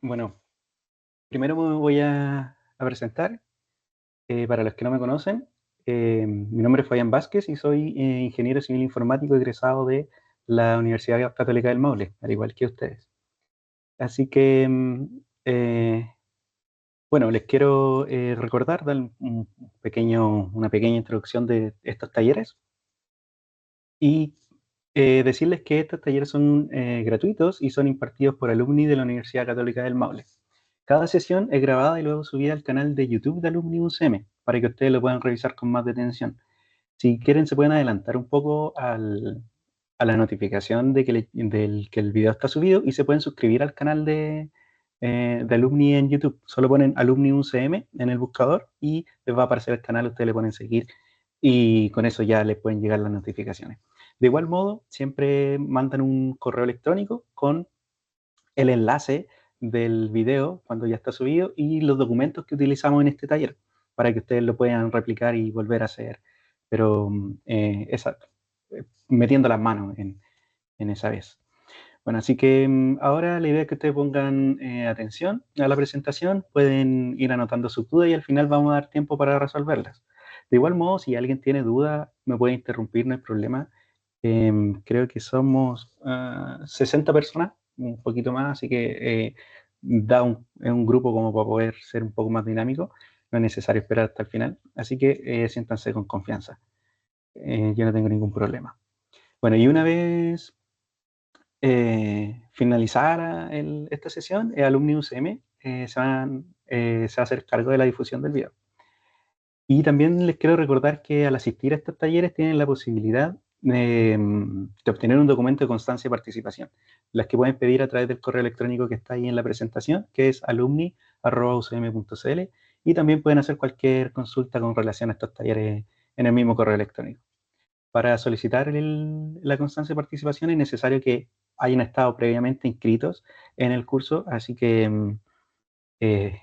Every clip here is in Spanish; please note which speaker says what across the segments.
Speaker 1: Bueno, primero me voy a presentar. Para los que no me conocen, mi nombre es Fabián Vázquez y soy ingeniero civil informático egresado de la Universidad Católica del Maule, al igual que ustedes. Así que, bueno, les quiero recordar, dar una pequeña introducción de estos talleres y decirles que estos talleres son gratuitos y son impartidos por alumni de la Universidad Católica del Maule. Cada sesión es grabada y luego subida al canal de YouTube de Alumni UCM para que ustedes lo puedan revisar con más detención. Si quieren, se pueden adelantar un poco a la notificación de que el video está subido y se pueden suscribir al canal de Alumni en YouTube. Solo ponen Alumni UCM en el buscador y les va a aparecer el canal, ustedes le ponen seguir y con eso ya les pueden llegar las notificaciones. De igual modo, siempre mandan un correo electrónico con el enlace del video cuando ya está subido y los documentos que utilizamos en este taller para que ustedes lo puedan replicar y volver a hacer, pero exacto, metiendo las manos en esa vez. Bueno, así que ahora la idea es que ustedes pongan atención a la presentación, pueden ir anotando sus dudas y al final vamos a dar tiempo para resolverlas. De igual modo, si alguien tiene duda, me puede interrumpir, no hay problema. Creo que somos 60 personas, un poquito más, así que es un grupo como para poder ser un poco más dinámico. No es necesario esperar hasta el final, así que siéntanse con confianza. Yo no tengo ningún problema. Bueno, y una vez finalizar esta sesión, Alumni UCM se va a hacer cargo de la difusión del video. Y también les quiero recordar que al asistir a estos talleres tienen la posibilidad de obtener un documento de constancia de participación, las que pueden pedir a través del correo electrónico que está ahí en la presentación, que es alumni@ucm.cl, y también pueden hacer cualquier consulta con relación a estos talleres en el mismo correo electrónico. Para solicitar la constancia de participación es necesario que hayan estado previamente inscritos en el curso, así que, eh,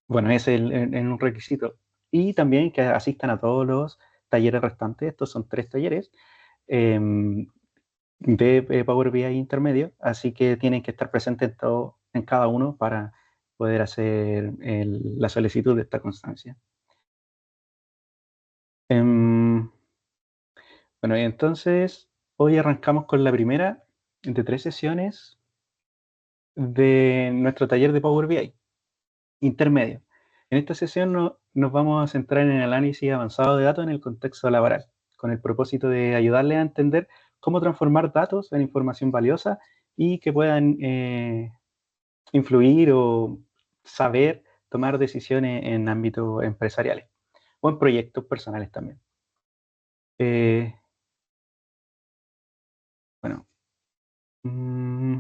Speaker 1: bueno, ese es un requisito. Y también que asistan a todos los talleres restantes, estos son 3 talleres em, de Power BI intermedio, así que tienen que estar presentes en cada uno para poder hacer la solicitud de esta constancia. Em, bueno, y entonces hoy arrancamos con la primera de 3 sesiones de nuestro taller de Power BI intermedio. En esta sesión nos vamos a centrar en el análisis avanzado de datos en el contexto laboral, con el propósito de ayudarles a entender cómo transformar datos en información valiosa y que puedan influir o saber tomar decisiones en ámbitos empresariales o en proyectos personales también. Eh, bueno, mm,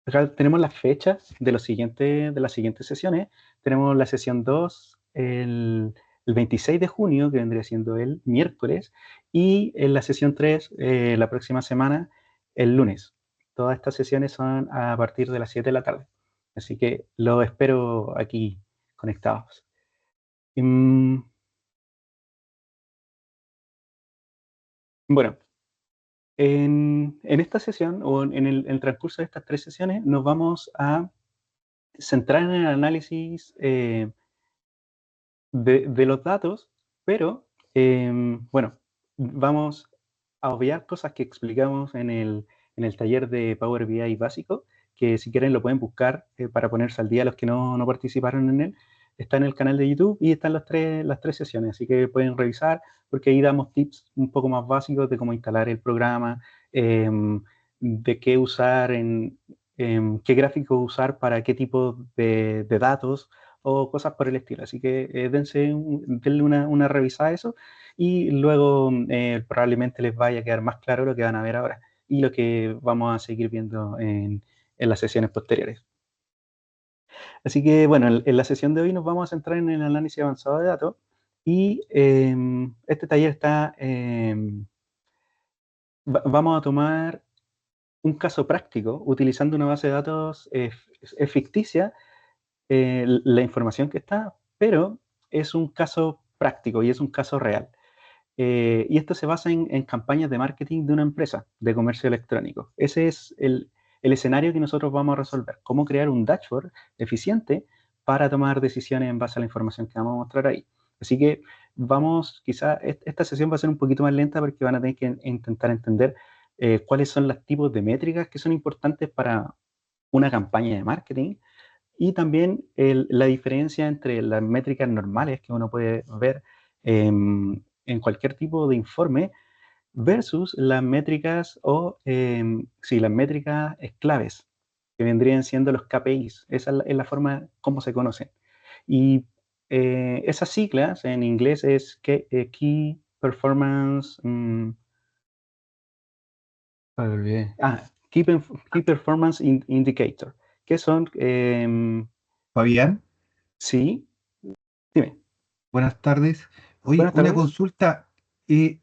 Speaker 1: acá tenemos las fechas de las siguientes sesiones. Tenemos la sesión 2 el 26 de junio, que vendría siendo el miércoles, y en la sesión 3 la próxima semana, el lunes. Todas estas sesiones son a partir de las 7 de la tarde. Así que los espero aquí conectados. Mm, bueno, en esta sesión o en el transcurso de estas 3 sesiones nos vamos a centrar en el análisis de los datos, pero bueno, vamos a obviar cosas que explicamos en el taller de Power BI básico, que si quieren lo pueden buscar para ponerse al día los que no participaron en él. Está en el canal de YouTube y están las tres sesiones, así que pueden revisar porque ahí damos tips un poco más básicos de cómo instalar el programa, de qué usar, qué gráfico usar para qué tipo de datos o cosas por el estilo. Así que denle una revisada a eso y luego probablemente les vaya a quedar más claro lo que van a ver ahora y lo que vamos a seguir viendo en las sesiones posteriores. Así que bueno, en la sesión de hoy nos vamos a centrar en el análisis avanzado de datos y este taller está, vamos a tomar un caso práctico utilizando una base de datos es ficticia la información que está, pero es un caso práctico y es un caso real. Y esto se basa en campañas de marketing de una empresa de comercio electrónico. Ese es el escenario que nosotros vamos a resolver, cómo crear un dashboard eficiente para tomar decisiones en base a la información que vamos a mostrar ahí. Así que quizá esta sesión va a ser un poquito más lenta porque van a tener que intentar entender cuáles son los tipos de métricas que son importantes para una campaña de marketing y también la diferencia entre las métricas normales que uno puede ver en cualquier tipo de informe versus las métricas sí, las métricas claves, que vendrían siendo los KPIs. Esa es la forma como se conocen. Y esas siglas en inglés es Key Performance, olvidé. Key Performance Indicator, que son,
Speaker 2: Fabián,
Speaker 1: sí, dime,
Speaker 2: buenas tardes. Oye,
Speaker 1: buenas
Speaker 2: una
Speaker 1: tardes.
Speaker 2: consulta. eh,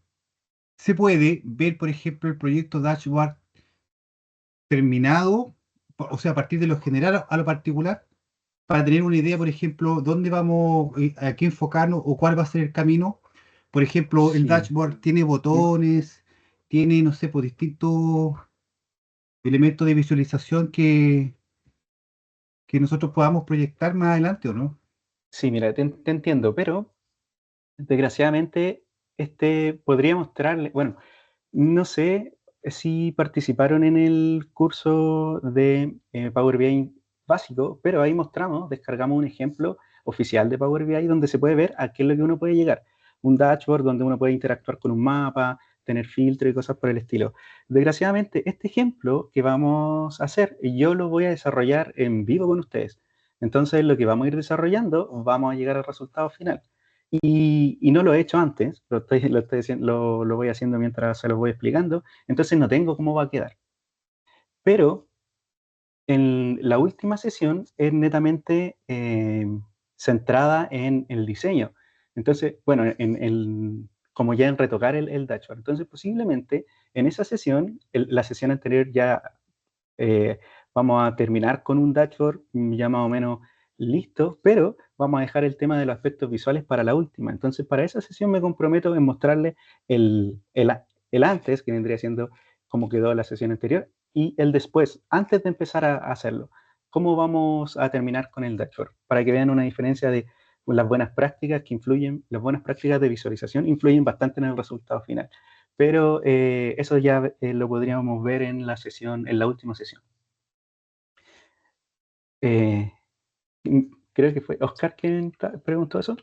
Speaker 2: ¿Se puede ver, por ejemplo, el proyecto Dashboard terminado, o sea, a partir de lo general a lo particular, para tener una idea, por ejemplo, dónde vamos, a qué enfocarnos o cuál va a ser el camino? Por ejemplo, el
Speaker 1: Sí.
Speaker 2: dashboard tiene
Speaker 1: ¿Mm?
Speaker 2: botones, tiene, no sé, por distintos elementos de visualización que nosotros podamos proyectar más adelante, ¿o no?
Speaker 1: Sí, mira, te entiendo, pero desgraciadamente podría mostrarle, bueno, no sé si participaron en el curso de Power BI básico, pero ahí mostramos, descargamos un ejemplo oficial de Power BI donde se puede ver a qué es lo que uno puede llegar. Un dashboard donde uno puede interactuar con un mapa, tener filtro y cosas por el estilo. Desgraciadamente, este ejemplo que vamos a hacer, yo lo voy a desarrollar en vivo con ustedes. Entonces, lo que vamos a ir desarrollando, vamos a llegar al resultado final. Y no lo he hecho antes, lo voy haciendo mientras se lo voy explicando, entonces no tengo cómo va a quedar. Pero en la última sesión es netamente centrada en el diseño. Entonces, bueno, como ya en retocar el dashboard. Entonces, posiblemente en esa sesión, la sesión anterior ya eh, vamos a terminar con un dashboard ya más o menos listo, pero vamos a dejar el tema de los aspectos visuales para la última. Entonces, para esa sesión me comprometo en mostrarle el antes, que vendría siendo cómo quedó la sesión anterior, y el después, antes de empezar a hacerlo. ¿Cómo vamos a terminar con el dashboard? Para que vean una diferencia de las buenas prácticas que influyen, las buenas prácticas de visualización influyen bastante en el resultado final. Pero eso ya lo podríamos ver en la sesión, en la última sesión. Eh, Creo que fue Oscar quien preguntó eso.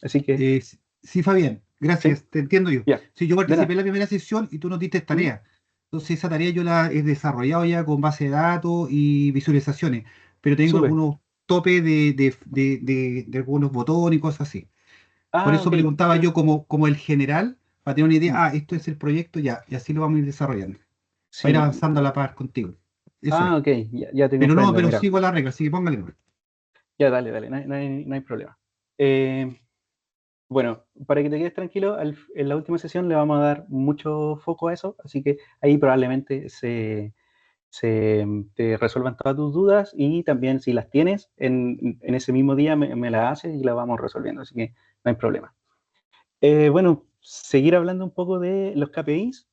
Speaker 1: Así que,
Speaker 2: Sí, Fabián,
Speaker 1: sí,
Speaker 2: gracias, te entiendo yo.
Speaker 1: ya,
Speaker 2: Sí, yo
Speaker 1: de
Speaker 2: participé
Speaker 1: nada.
Speaker 2: en la primera sesión y tú nos diste
Speaker 1: ¿Mm?
Speaker 2: tarea. Entonces esa tarea yo la he desarrollado ya con base de datos y visualizaciones, pero tengo
Speaker 1: Súper.
Speaker 2: algunos topes de algunos botones y cosas así. Por
Speaker 1: Ah,
Speaker 2: eso
Speaker 1: ok.
Speaker 2: preguntaba yo como el general, para tener una
Speaker 1: Mm,
Speaker 2: idea, esto es el proyecto ya, y así lo vamos a ir desarrollando, para ir
Speaker 1: sí.
Speaker 2: avanzando a la par contigo. Eso es.
Speaker 1: Ah, ok, ya te
Speaker 2: Pero no,
Speaker 1: comprendo.
Speaker 2: pero
Speaker 1: Mira,
Speaker 2: sigo la regla, así que póngale nomás.
Speaker 1: ya dale, no hay problema. Eh, bueno, para que te quedes tranquilo, en la última sesión le vamos a dar mucho foco a eso, así que ahí probablemente te resuelvan todas tus dudas y también si las tienes, en ese mismo día me las haces y las vamos resolviendo, así que no hay problema. Bueno, seguir hablando un poco de los KPIs,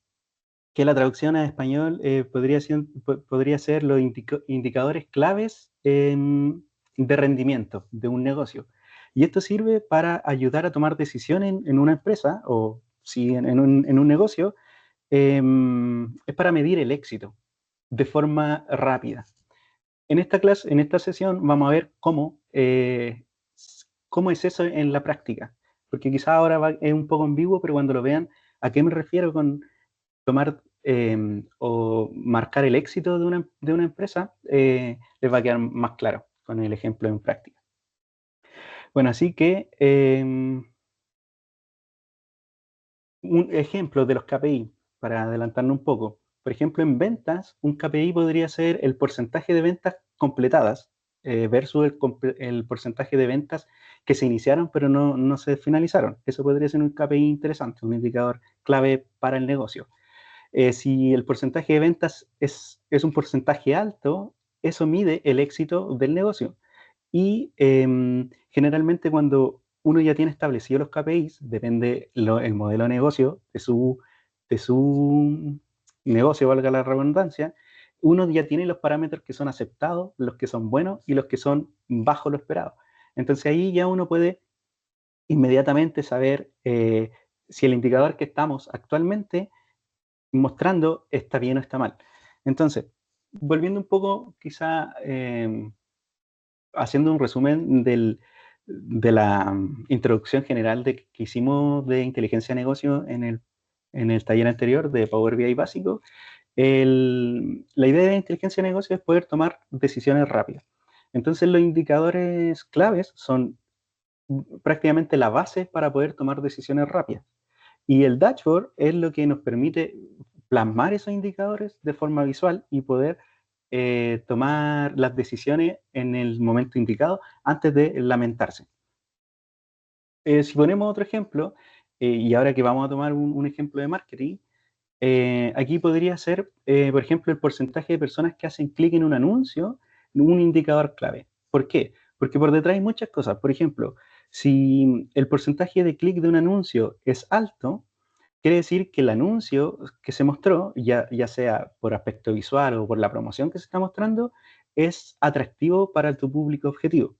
Speaker 1: que la traducción a español podría ser los indicadores claves de rendimiento de un negocio. Y esto sirve para ayudar a tomar decisiones en una empresa o si en un negocio, es para medir el éxito de forma rápida. En esta sesión, vamos a ver cómo es eso en la práctica. Porque quizás ahora es un poco ambiguo, pero cuando lo vean, ¿a qué me refiero con tomar o marcar el éxito de una empresa? Les va a quedar más claro con el ejemplo en práctica. Bueno, así que un ejemplo de los KPI, para adelantarnos un poco. Por ejemplo, en ventas, un KPI podría ser el porcentaje de ventas completadas versus el porcentaje de ventas que se iniciaron pero no se finalizaron. Eso podría ser un KPI interesante, un indicador clave para el negocio. Si el porcentaje de ventas es un porcentaje alto, eso mide el éxito del negocio. Y generalmente cuando uno ya tiene establecidos los KPIs, depende el modelo de negocio de su negocio, valga la redundancia, uno ya tiene los parámetros que son aceptados, los que son buenos y los que son bajo lo esperado. Entonces ahí ya uno puede inmediatamente saber si el indicador que estamos actualmente mostrando está bien o está mal. Entonces, volviendo un poco, quizá haciendo un resumen de la introducción general que hicimos de inteligencia de negocio en el taller anterior de Power BI básico, la idea de inteligencia de negocio es poder tomar decisiones rápidas. Entonces, los indicadores claves son prácticamente la base para poder tomar decisiones rápidas. Y el dashboard es lo que nos permite plasmar esos indicadores de forma visual y poder tomar las decisiones en el momento indicado antes de lamentarse. Si ponemos otro ejemplo, y ahora que vamos a tomar un ejemplo de marketing, aquí podría ser, por ejemplo, el porcentaje de personas que hacen clic en un anuncio, un indicador clave. ¿Por qué? Porque por detrás hay muchas cosas. Por ejemplo, si el porcentaje de clic de un anuncio es alto, quiere decir que el anuncio que se mostró, ya sea por aspecto visual o por la promoción que se está mostrando, es atractivo para tu público objetivo.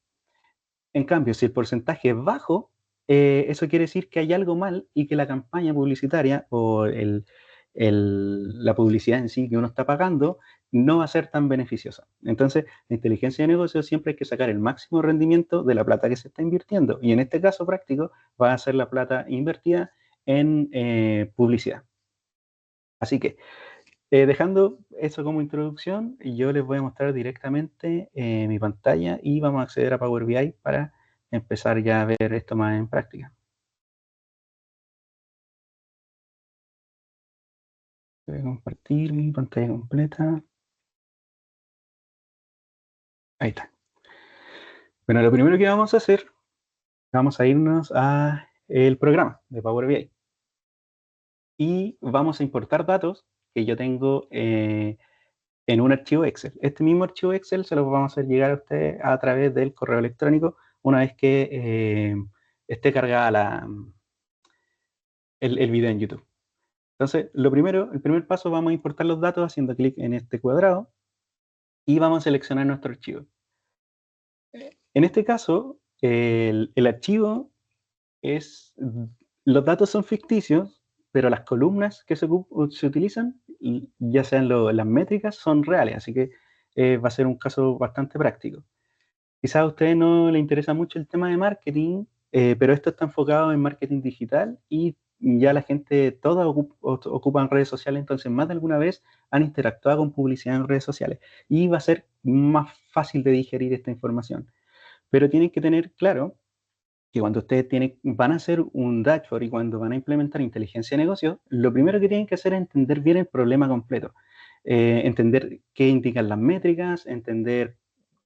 Speaker 1: En cambio, si el porcentaje es bajo, eso quiere decir que hay algo mal y que la campaña publicitaria o la publicidad en sí que uno está pagando no va a ser tan beneficiosa. Entonces, la inteligencia de negocio siempre hay que sacar el máximo rendimiento de la plata que se está invirtiendo. Y en este caso práctico va a ser la plata invertida en publicidad. Así que, dejando eso como introducción, yo les voy a mostrar directamente mi pantalla y vamos a acceder a Power BI para empezar ya a ver esto más en práctica. Voy a compartir mi pantalla completa. Ahí está. Bueno, lo primero que vamos a hacer, vamos a irnos a el programa de Power BI y vamos a importar datos que yo tengo en un archivo Excel. Este mismo archivo Excel se lo vamos a hacer llegar a usted a través del correo electrónico una vez que esté cargada el video en YouTube. Entonces, el primer paso, vamos a importar los datos haciendo clic en este cuadrado y vamos a seleccionar nuestro archivo. En este caso, el archivo es, los datos son ficticios, pero las columnas que se utilizan, ya sean las métricas, son reales, así que va a ser un caso bastante práctico. Quizás a usted no le interesa mucho el tema de marketing, pero esto está enfocado en marketing digital y ya la gente toda ocupa redes sociales, entonces más de alguna vez han interactuado con publicidad en redes sociales y va a ser más fácil de digerir esta información. Pero tienen que tener claro que cuando ustedes van a hacer un dashboard y cuando van a implementar inteligencia de negocio, lo primero que tienen que hacer es entender bien el problema completo. Entender qué indican las métricas, entender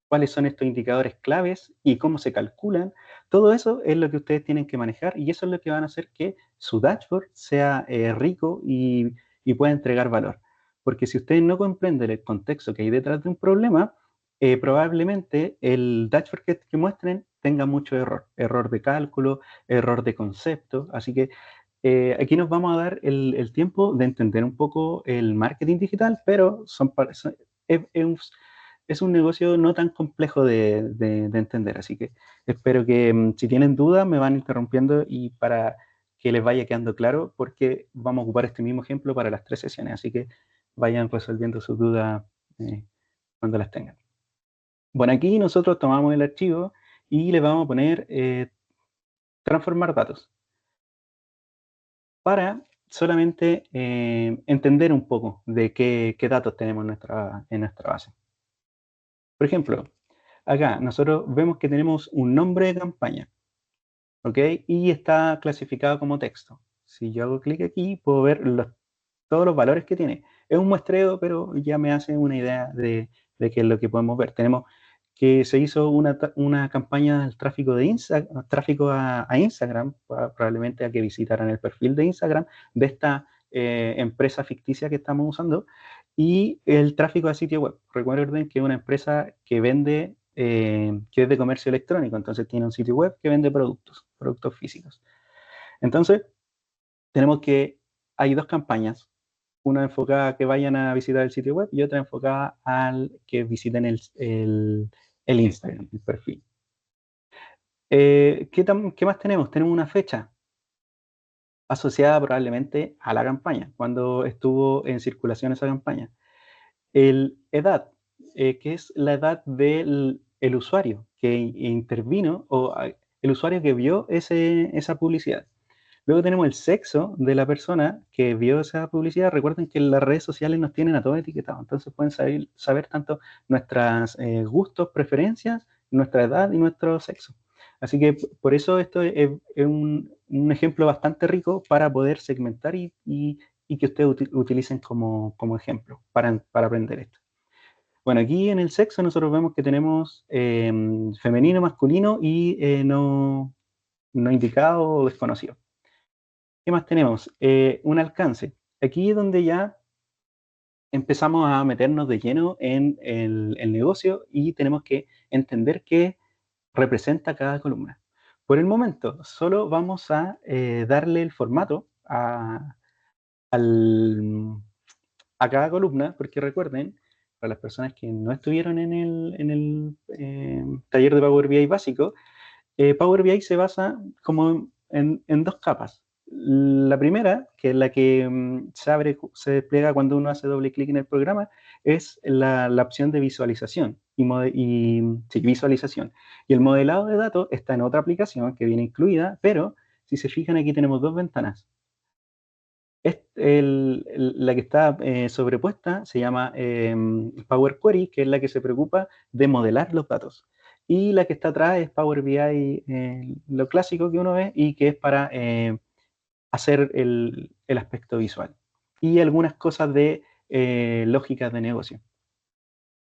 Speaker 1: cuáles son estos indicadores claves y cómo se calculan. Todo eso es lo que ustedes tienen que manejar y eso es lo que van a hacer que su dashboard sea rico y pueda entregar valor. Porque si ustedes no comprenden el contexto que hay detrás de un problema, probablemente el dashboard que muestren tenga mucho error de cálculo, error de concepto. Así que aquí nos vamos a dar el tiempo de entender un poco el marketing digital, pero es un negocio no tan complejo de entender. Así que espero que si tienen dudas me van interrumpiendo y para que les vaya quedando claro, porque vamos a ocupar este mismo ejemplo para las 3 sesiones. Así que vayan resolviendo sus dudas cuando las tengan. Bueno, aquí nosotros tomamos el archivo y le vamos a poner transformar datos para solamente entender un poco de qué datos tenemos en nuestra base. Por ejemplo, acá nosotros vemos que tenemos un nombre de campaña, ¿ok? Y está clasificado como texto. Si yo hago clic aquí, puedo ver todos los valores que tiene. Es un muestreo, pero ya me hace una idea de qué es lo que podemos ver. Tenemos que se hizo una campaña del tráfico tráfico a Instagram, probablemente a que visitaran el perfil de Instagram de esta empresa ficticia que estamos usando, y el tráfico a sitio web. Recuerden que es una empresa que vende, que es de comercio electrónico, entonces tiene un sitio web que vende productos físicos. Entonces, tenemos que hay dos campañas una enfocada a que vayan a visitar el sitio web y otra enfocada al que visiten el Instagram, el perfil. ¿Qué más tenemos? Tenemos una fecha asociada probablemente a la campaña, cuando estuvo en circulación esa campaña. El edad, que es la edad del el usuario que intervino o el usuario que vio esa publicidad. Luego tenemos el sexo de la persona que vio esa publicidad. Recuerden que las redes sociales nos tienen a todos etiquetados, entonces pueden saber tanto nuestros gustos, preferencias, nuestra edad y nuestro sexo. Así que por eso esto es un ejemplo bastante rico para poder segmentar y que ustedes utilicen como ejemplo para aprender esto. Bueno, aquí en el sexo nosotros vemos que tenemos femenino, masculino y no indicado o desconocido. ¿Qué más tenemos? Un alcance. Aquí es donde ya empezamos a meternos de lleno en el negocio y tenemos que entender qué representa cada columna. Por el momento, solo vamos a darle el formato al, a cada columna, porque recuerden, para las personas que no estuvieron en el taller de Power BI básico, Power BI se basa como en dos capas. La primera, que es la que se despliega cuando uno hace doble clic en el programa, es la opción de visualización sí, visualización. Y el modelado de datos está en otra aplicación que viene incluida, pero si se fijan aquí tenemos dos ventanas. La que está sobrepuesta se llama Power Query, que es la que se preocupa de modelar los datos. Y la que está atrás es Power BI, lo clásico que uno ve y que es para hacer el aspecto visual. Y algunas cosas de lógicas de negocio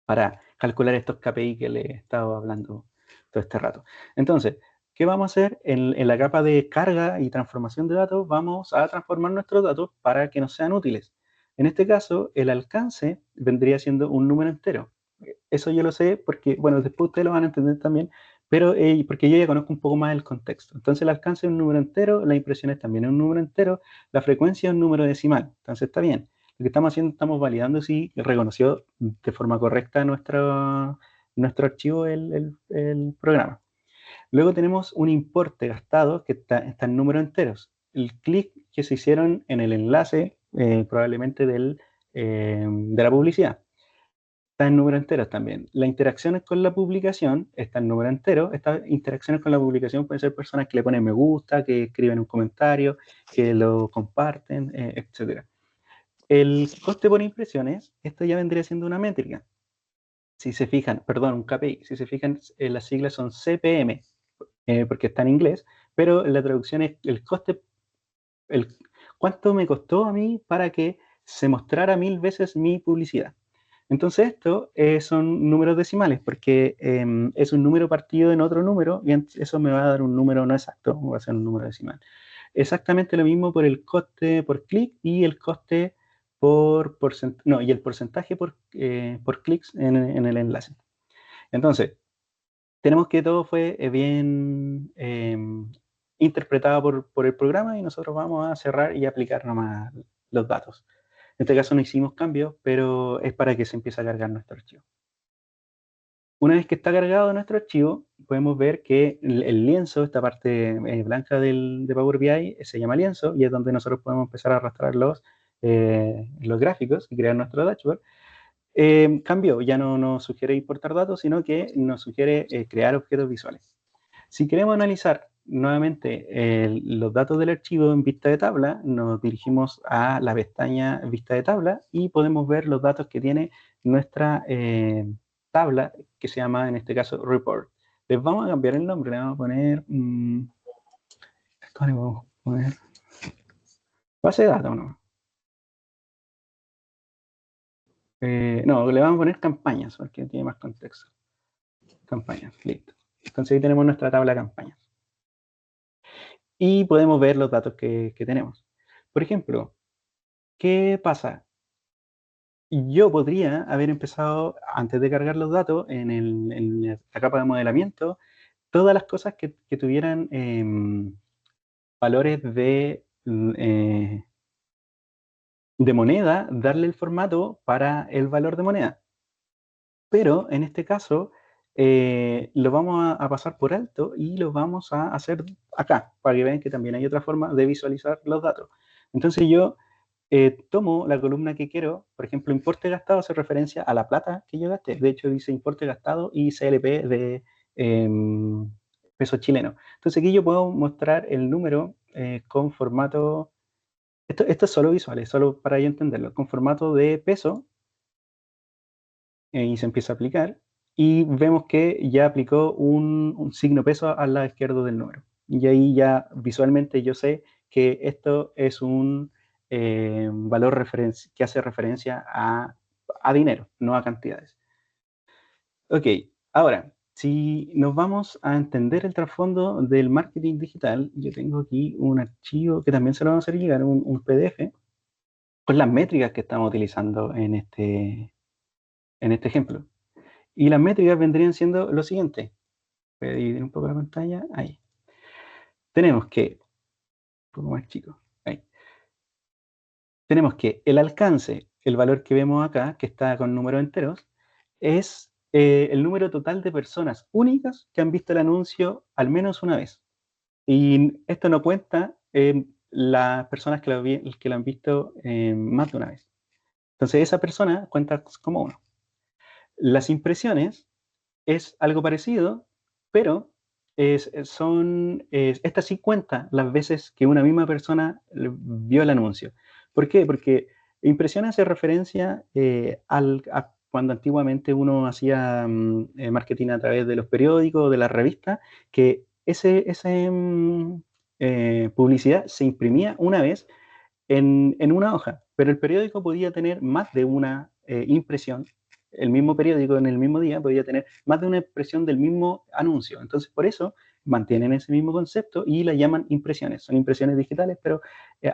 Speaker 1: para calcular estos KPI que les he estado hablando todo este rato. Entonces, ¿qué vamos a hacer? En la capa de carga y transformación de datos, vamos a transformar nuestros datos para que nos sean útiles. En este caso, el alcance vendría siendo un número entero. Eso yo lo sé porque, bueno, después ustedes lo van a entender también, pero porque yo ya conozco un poco más el contexto. Entonces, el alcance es un número entero, la impresión es también un número entero, la frecuencia es un número decimal. Entonces, está bien. Lo que estamos haciendo, estamos validando si reconoció de forma correcta nuestro archivo el programa. Luego tenemos un importe gastado que está en números enteros. El clic que se hicieron en el enlace, probablemente de la publicidad, está en números enteros también. Las interacciones con la publicación están en número entero. Estas interacciones con la publicación pueden ser personas que le ponen me gusta, que escriben un comentario, que lo comparten, etc. El coste por impresiones, esto ya vendría siendo una métrica. Si se fijan, perdón, un KPI, si se fijan, las siglas son CPM, porque está en inglés, pero la traducción es el coste, el, cuánto me costó a mí para que se mostrara 1000 veces mi publicidad. Entonces esto son números decimales, porque es un número partido en otro número, y eso me va a dar un número no exacto, va a ser un número decimal. Exactamente lo mismo por el coste por clic y el coste no, y el porcentaje por clics en el enlace. Entonces, tenemos que todo fue bien interpretado por el programa y nosotros vamos a cerrar y aplicar nomás los datos. En este caso no hicimos cambios, pero es para que se empiece a cargar nuestro archivo. Una vez que está cargado nuestro archivo, podemos ver que el lienzo, esta parte blanca de Power BI, se llama lienzo y es donde nosotros podemos empezar a arrastrar los gráficos y crear nuestro dashboard. Cambió, ya no nos sugiere importar datos, sino que nos sugiere crear objetos visuales. Si queremos analizar nuevamente los datos del archivo en vista de tabla, nos dirigimos a la pestaña vista de tabla y podemos ver los datos que tiene nuestra tabla, que se llama en este caso report. Les vamos a cambiar el nombre, le vamos a poner, vamos a poner base de datos, ¿no? No, le vamos a poner campañas, porque tiene más contexto. Campañas, listo. Entonces ahí tenemos nuestra tabla de campañas. Y podemos ver los datos que tenemos. Por ejemplo, ¿qué pasa? Yo podría haber empezado, antes de cargar los datos, en la capa de modelamiento, todas las cosas que tuvieran valores de moneda, darle el formato para el valor de moneda. Pero en este caso lo vamos a pasar por alto y lo vamos a hacer acá, para que vean que también hay otra forma de visualizar los datos. Entonces yo tomo la columna que quiero, por ejemplo, importe gastado hace referencia a la plata que yo gasté. De hecho, dice importe gastado y CLP de peso chileno. Entonces aquí yo puedo mostrar el número con formato, esto es solo visual, es solo para yo entenderlo, con formato de peso y se empieza a aplicar. Y vemos que ya aplicó un signo peso al lado izquierdo del número. Y ahí ya visualmente yo sé que esto es un valor que hace referencia a dinero, no a cantidades. Ok, ahora, si nos vamos a entender el trasfondo del marketing digital, yo tengo aquí un archivo que también se lo vamos a hacer llegar, un PDF, con las métricas que estamos utilizando en este ejemplo. Y las métricas vendrían siendo lo siguiente. Voy a dividir un poco la pantalla. Ahí. Tenemos que, un poco más chico, ahí. Tenemos que el alcance, el valor que vemos acá, que está con números enteros, es el número total de personas únicas que han visto el anuncio al menos una vez. Y esto no cuenta las personas que lo han visto más de una vez. Entonces esa persona cuenta como uno. Las impresiones es algo parecido, pero esta sí cuenta las veces que una misma persona vio el anuncio. ¿Por qué? Porque impresión hace referencia a cuando antiguamente uno hacía marketing a través de los periódicos, de las revistas, que esa publicidad se imprimía una vez en una hoja, pero el periódico podía tener más de una impresión. El mismo periódico en el mismo día podía tener más de una impresión del mismo anuncio. Entonces, por eso mantienen ese mismo concepto y la llaman impresiones. Son impresiones digitales, pero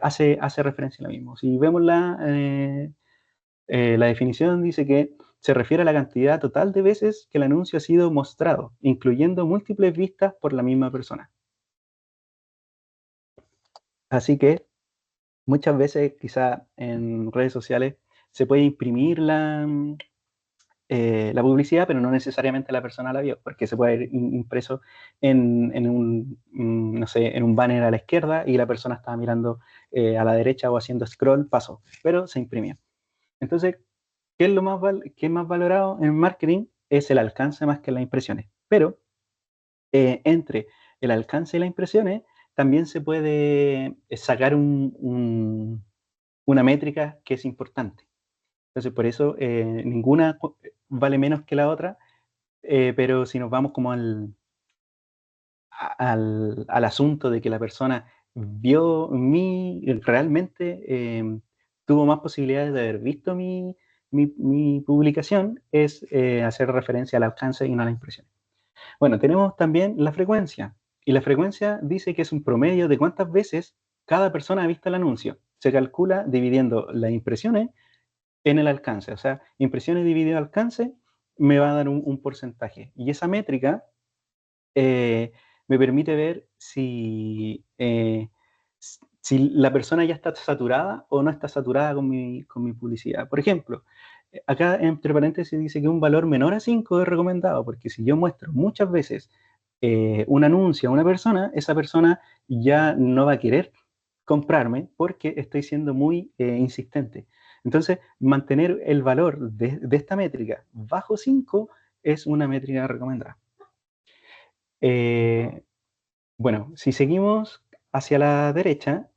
Speaker 1: hace referencia a lo mismo. Si vemos la definición, dice que se refiere a la cantidad total de veces que el anuncio ha sido mostrado, incluyendo múltiples vistas por la misma persona. Así que muchas veces, quizá en redes sociales, se puede imprimir la publicidad, pero no necesariamente la persona la vio, porque se puede ir impreso no sé, en un banner a la izquierda y la persona estaba mirando a la derecha o haciendo scroll, pasó, pero se imprimió. Entonces, ¿qué es qué es más valorado en marketing? Es el alcance más que las impresiones. Pero entre el alcance y las impresiones, también se puede sacar una métrica que es importante. Entonces, por eso ninguna vale menos que la otra, pero si nos vamos como al asunto de que la persona realmente tuvo más posibilidades de haber visto mi publicación, es hacer referencia al alcance y no a la impresión. Bueno, tenemos también la frecuencia, y la frecuencia dice que es un promedio de cuántas veces cada persona ha visto el anuncio. Se calcula dividiendo las impresiones en el alcance. O sea, impresiones dividido alcance me va a dar un porcentaje. Y esa métrica me permite ver si la persona ya está saturada o no está saturada con mi publicidad. Por ejemplo, acá entre paréntesis dice que un valor menor a 5 es recomendado, porque si yo muestro muchas veces un anuncio a una persona, esa persona ya no va a querer comprarme porque estoy siendo muy insistente. Entonces, mantener el valor de esta métrica bajo 5 es una métrica recomendada. Bueno, si seguimos hacia la derecha,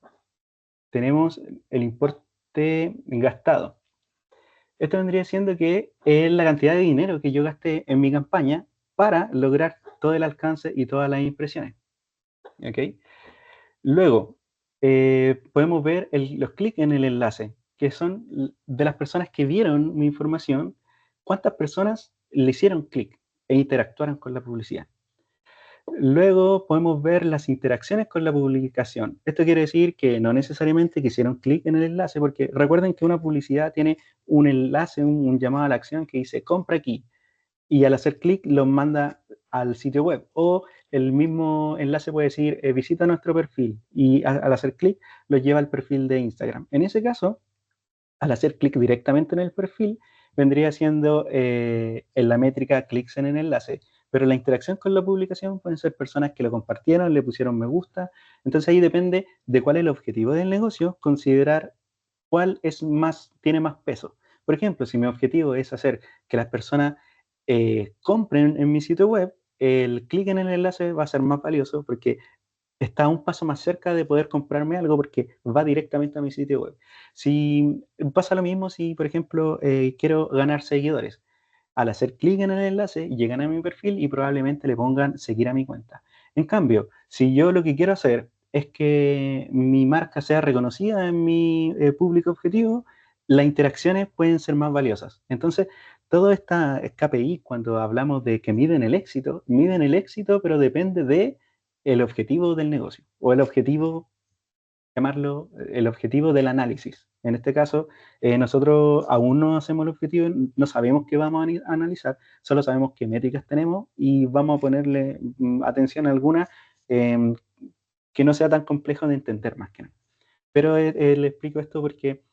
Speaker 1: tenemos el importe gastado. Esto vendría siendo que es la cantidad de dinero que yo gasté en mi campaña para lograr todo el alcance y todas las impresiones. ¿Okay? Luego, podemos ver los clics en el enlace, que son de las personas que vieron mi información, cuántas personas le hicieron clic e interactuaron con la publicidad. Luego podemos ver las interacciones con la publicación. Esto quiere decir que no necesariamente que hicieron clic en el enlace, porque recuerden que una publicidad tiene un enlace, un llamado a la acción que dice compra aquí, y al hacer clic los manda al sitio web. O el mismo enlace puede decir visita nuestro perfil, y al hacer clic los lleva al perfil de Instagram. En ese caso, al hacer clic directamente en el perfil, vendría siendo en la métrica clics en el enlace. Pero la interacción con la publicación pueden ser personas que lo compartieron, le pusieron me gusta. Entonces ahí depende de cuál es el objetivo del negocio, considerar cuál es más, tiene más peso. Por ejemplo, si mi objetivo es hacer que las personas compren en mi sitio web, el clic en el enlace va a ser más valioso porque está un paso más cerca de poder comprarme algo porque va directamente a mi sitio web. Si pasa lo mismo si, por ejemplo, quiero ganar seguidores. Al hacer clic en el enlace, llegan a mi perfil y probablemente le pongan seguir a mi cuenta. En cambio, si yo lo que quiero hacer es que mi marca sea reconocida en mi público objetivo, las interacciones pueden ser más valiosas. Entonces, todo esta KPI, cuando hablamos de que miden el éxito, pero depende de el objetivo del negocio o el objetivo, llamarlo, el objetivo del análisis. En este caso, nosotros aún no hacemos el objetivo, no sabemos qué vamos a analizar, solo sabemos qué métricas tenemos y vamos a ponerle atención a alguna eh, que no sea tan complejo de entender más que nada. Pero le explico esto porque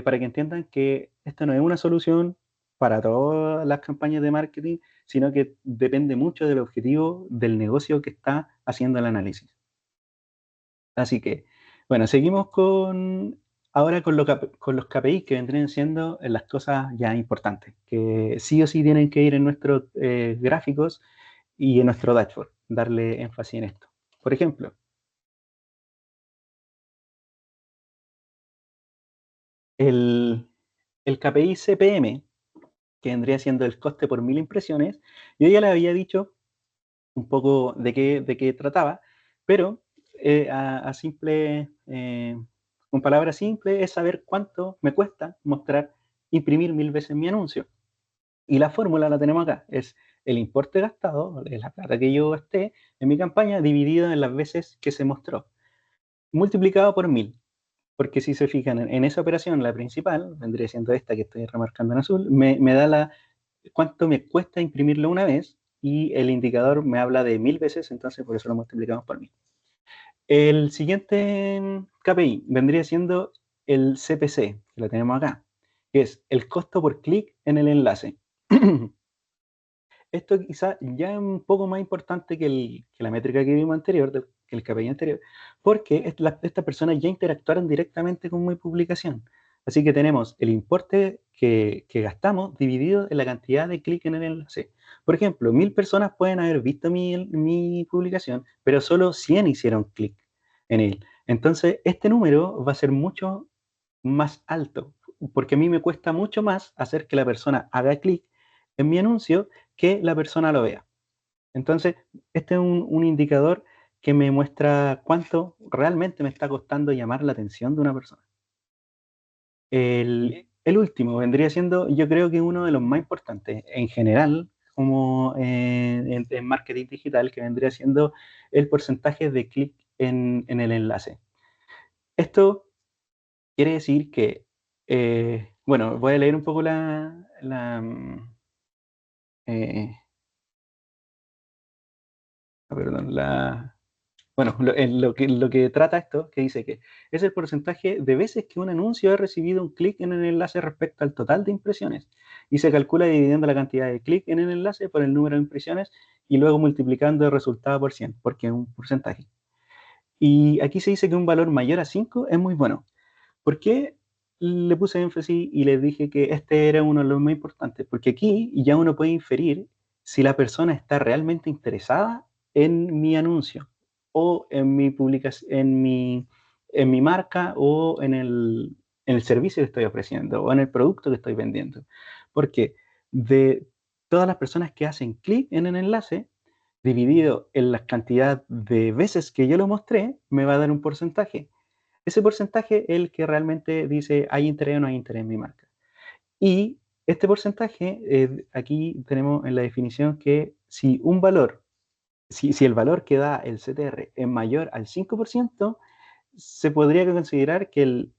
Speaker 1: para que entiendan que esto no es una solución para todas las campañas de marketing, sino que depende mucho del objetivo del negocio que está haciendo el análisis. Así que, bueno, seguimos ahora con los KPIs que vendrían siendo las cosas ya importantes, que sí o sí tienen que ir en nuestros gráficos y en nuestro dashboard, darle énfasis en esto. Por ejemplo, el, el KPI CPM, que vendría siendo el coste por 1000 impresiones, yo ya le había dicho un poco de qué trataba, pero a simple, con palabras simples, es saber cuánto me cuesta mostrar, imprimir 1000 veces mi anuncio. Y la fórmula la tenemos acá, es el importe gastado, es la plata que yo gasté en mi campaña, dividido en las veces que se mostró, multiplicado por 1000. Porque si se fijan en esa operación, la principal, vendría siendo esta que estoy remarcando en azul, me da cuánto me cuesta imprimirlo una vez y el indicador me habla de 1000 veces, entonces por eso lo multiplicamos por 1000. El siguiente KPI vendría siendo el CPC, que lo tenemos acá, que es el costo por clic en el enlace. Esto quizá ya es un poco más importante que la métrica que vimos anterior, que el KPI anterior, porque estas personas ya interactuaron directamente con mi publicación. Así que tenemos el importe que gastamos dividido en la cantidad de clics en el enlace. Por ejemplo, 1000 personas pueden haber visto mi publicación, pero solo 100 hicieron clic en él. Entonces, este número va a ser mucho más alto, porque a mí me cuesta mucho más hacer que la persona haga clic en mi anuncio que la persona lo vea. Entonces, este es un indicador que me muestra cuánto realmente me está costando llamar la atención de una persona. El último vendría siendo, yo creo que uno de los más importantes en general, como en marketing digital, que vendría siendo el porcentaje de clic en el enlace. Esto quiere decir que, bueno, voy a leer un poco eh, perdón, bueno, lo que trata esto, que dice que es el porcentaje de veces que un anuncio ha recibido un clic en el enlace respecto al total de impresiones y se calcula dividiendo la cantidad de clic en el enlace por el número de impresiones y luego multiplicando el resultado por 100, porque es un porcentaje. Y aquí se dice que un valor mayor a 5 es muy bueno. ¿Por qué le puse énfasis y le dije que este era uno de los más importantes? Porque aquí ya uno puede inferir si la persona está realmente interesada en mi anuncio o en mi publicación, en mi marca o en el servicio que estoy ofreciendo o en el producto que estoy vendiendo. Porque de todas las personas que hacen clic en el enlace, dividido en la cantidad de veces que yo lo mostré, me va a dar un porcentaje. Ese porcentaje es el que realmente dice hay interés o no hay interés en mi marca. Y este porcentaje, aquí tenemos en la definición que si un valor, si el valor que da el CTR es mayor al 5%, se podría considerar que